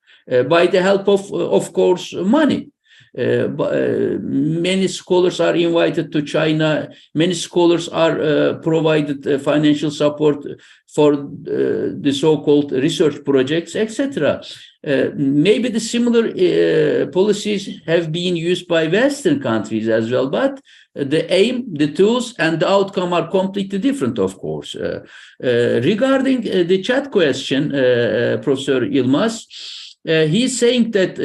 by the help of course, money. Many scholars are invited to China. Many scholars are provided financial support for the so-called research projects, etc. Maybe the similar policies have been used by Western countries as well, but the aim, the tools, and the outcome are completely different, of course. Regarding the chat question, Professor Yilmaz, he's saying that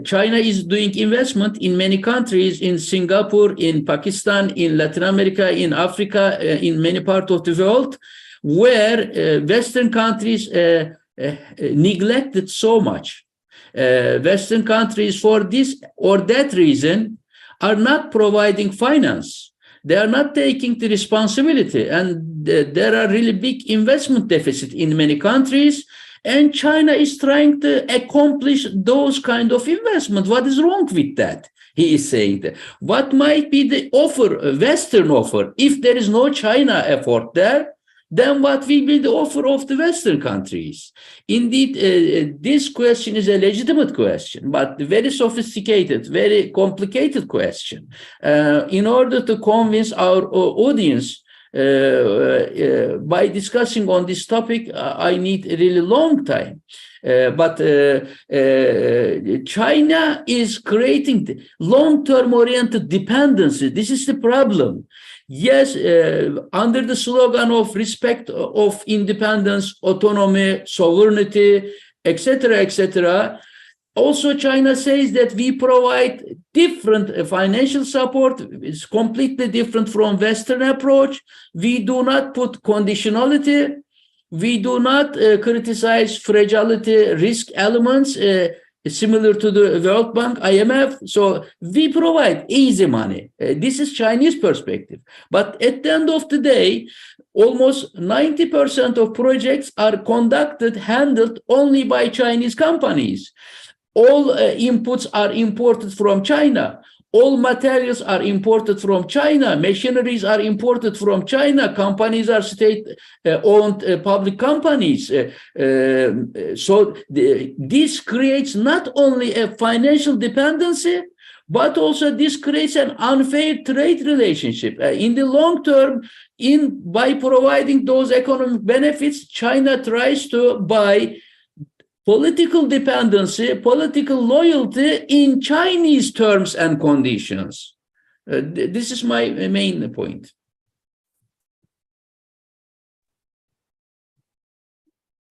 China is doing investment in many countries, in Singapore, in Pakistan, in Latin America, in Africa, in many parts of the world, where Western countries neglected so much. Western countries, for this or that reason, are not providing finance. They are not taking the responsibility, and there are really big investment deficit in many countries. And China is trying to accomplish those kind of investment. What is wrong with that? He is saying that. What might be the offer, Western offer? If there is no China effort there, then what will be the offer of the Western countries? Indeed, this question is a legitimate question, but very sophisticated, very complicated question. In order to convince our audience, by discussing on this topic, I need a really long time. But China is creating long-term oriented dependency. This is the problem. Yes, under the slogan of respect of independence, autonomy, sovereignty, etc., etc., also, China says that we provide different financial support. It's completely different from Western approach. We do not put conditionality. We do not criticize fragility, risk elements, similar to the World Bank, IMF. So we provide easy money. This is Chinese perspective. But at the end of the day, almost 90% of projects are conducted, handled only by Chinese companies. All inputs are imported from China. All materials are imported from China. Machineries are imported from China. Companies are state-owned public companies. So this creates not only a financial dependency, but also this creates an unfair trade relationship. In the long term, by providing those economic benefits, China tries to buy political dependency, political loyalty in Chinese terms and conditions. This is my main point.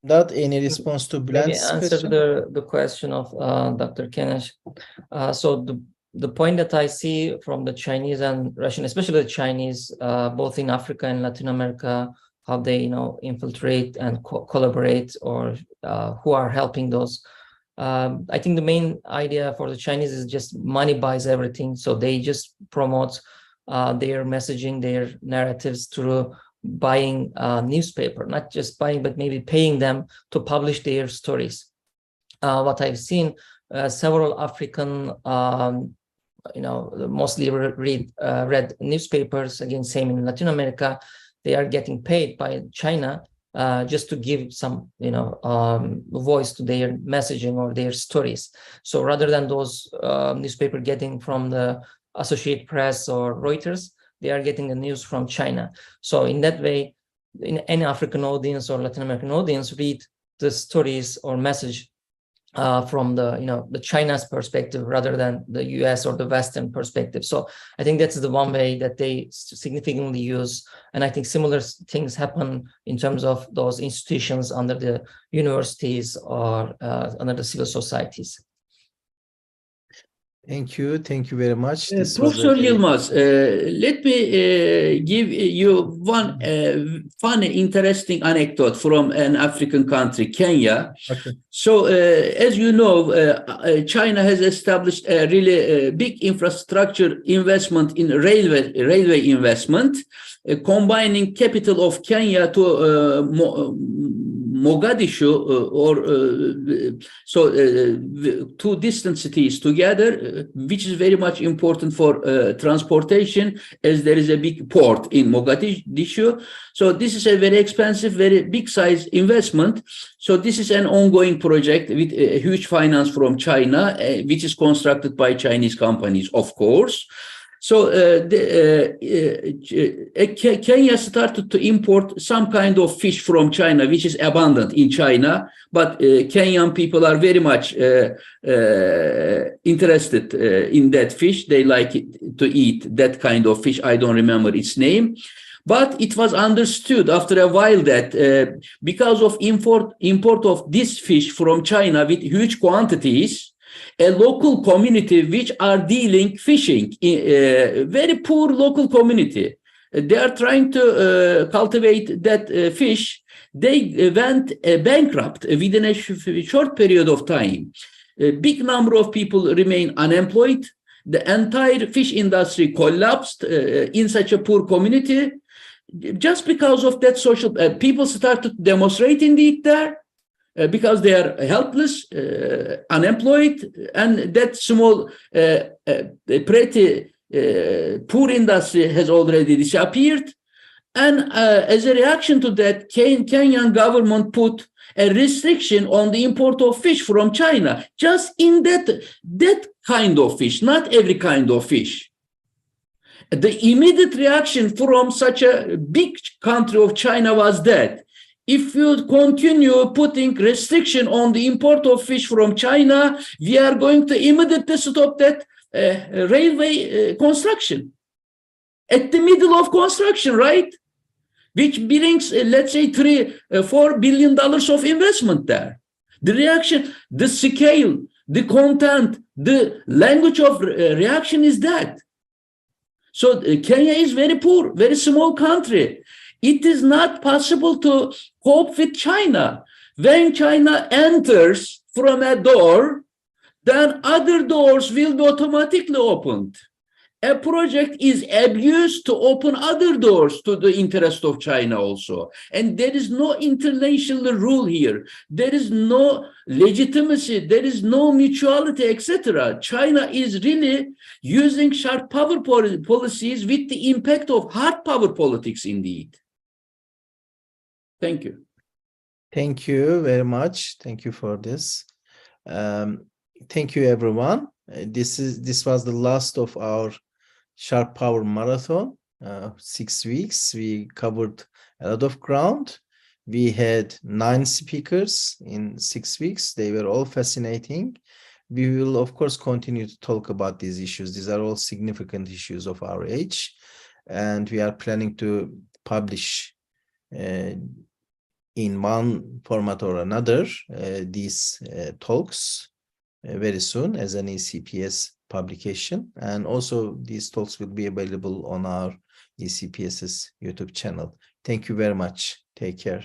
Not any response to Bülent's answer question? the question of Dr. Kenesh. So the point that I see from the Chinese and Russian, especially the Chinese, both in Africa and Latin America, how they infiltrate and collaborate, or who are helping those. I think the main idea for the Chinese is just money buys everything. So they just promote their messaging, their narratives through buying newspaper, not just buying, but maybe paying them to publish their stories. What I've seen, several African, mostly read newspapers, again, same in Latin America, they are getting paid by China just to give some, voice to their messaging or their stories. So rather than those newspaper getting from the Associated Press or Reuters, they are getting the news from China. So in that way, in any African audience or Latin American audience read the stories or message from the China's perspective rather than the US or the Western perspective. So I think that's the one way that they significantly use. And I think similar things happen in terms of those institutions under the universities or under the civil societies. Thank you. Thank you very much. This was Professor a very- Yilmaz, let me give you one funny, interesting anecdote from an African country, Kenya. Okay. So, as you know, China has established a really big infrastructure investment in railway investment, combining capital of Kenya to Mogadishu, two distant cities together, which is very much important for transportation, as there is a big port in Mogadishu. So this is a very expensive, very big size investment. So this is an ongoing project with a huge finance from China, which is constructed by Chinese companies, of course. So Kenya started to import some kind of fish from China, which is abundant in China, but Kenyan people are very much interested in that fish. They like to eat that kind of fish. I don't remember its name. But it was understood after a while that because of import of this fish from China with huge quantities, a local community which are dealing fishing, very poor local community, they are trying to cultivate that fish. They went bankrupt within a short period of time. A big number of people remain unemployed. The entire fish industry collapsed in such a poor community. Just because of that social, people started demonstrating there. Because they are helpless, unemployed, and that small, pretty poor industry has already disappeared. And as a reaction to that, Kenyan government put a restriction on the import of fish from China, just in that kind of fish, not every kind of fish. The immediate reaction from such a big country of China was that if you continue putting restriction on the import of fish from China, we are going to immediately stop that railway construction at the middle of construction, right? Which brings, let's say, $4 billion of investment there. The reaction, the scale, the content, the language of reaction is that. So Kenya is very poor, very small country. It is not possible to cope with China. When China enters from a door, then other doors will be automatically opened. A project is abused to open other doors to the interest of China also. And there is no international rule here. There is no legitimacy. There is no mutuality, etc. China is really using sharp power policies with the impact of hard power politics indeed. Thank you. Thank you very much. Thank you for this. Thank you, everyone. This was the last of our Sharp Power Marathon. 6 weeks. We covered a lot of ground. We had 9 speakers in 6 weeks. They were all fascinating. We will, of course, continue to talk about these issues. These are all significant issues of our age. And we are planning to publish in one format or another these talks very soon as an ECPS publication, and also these talks will be available on our ECPS's YouTube channel. Thank you very much. Take care.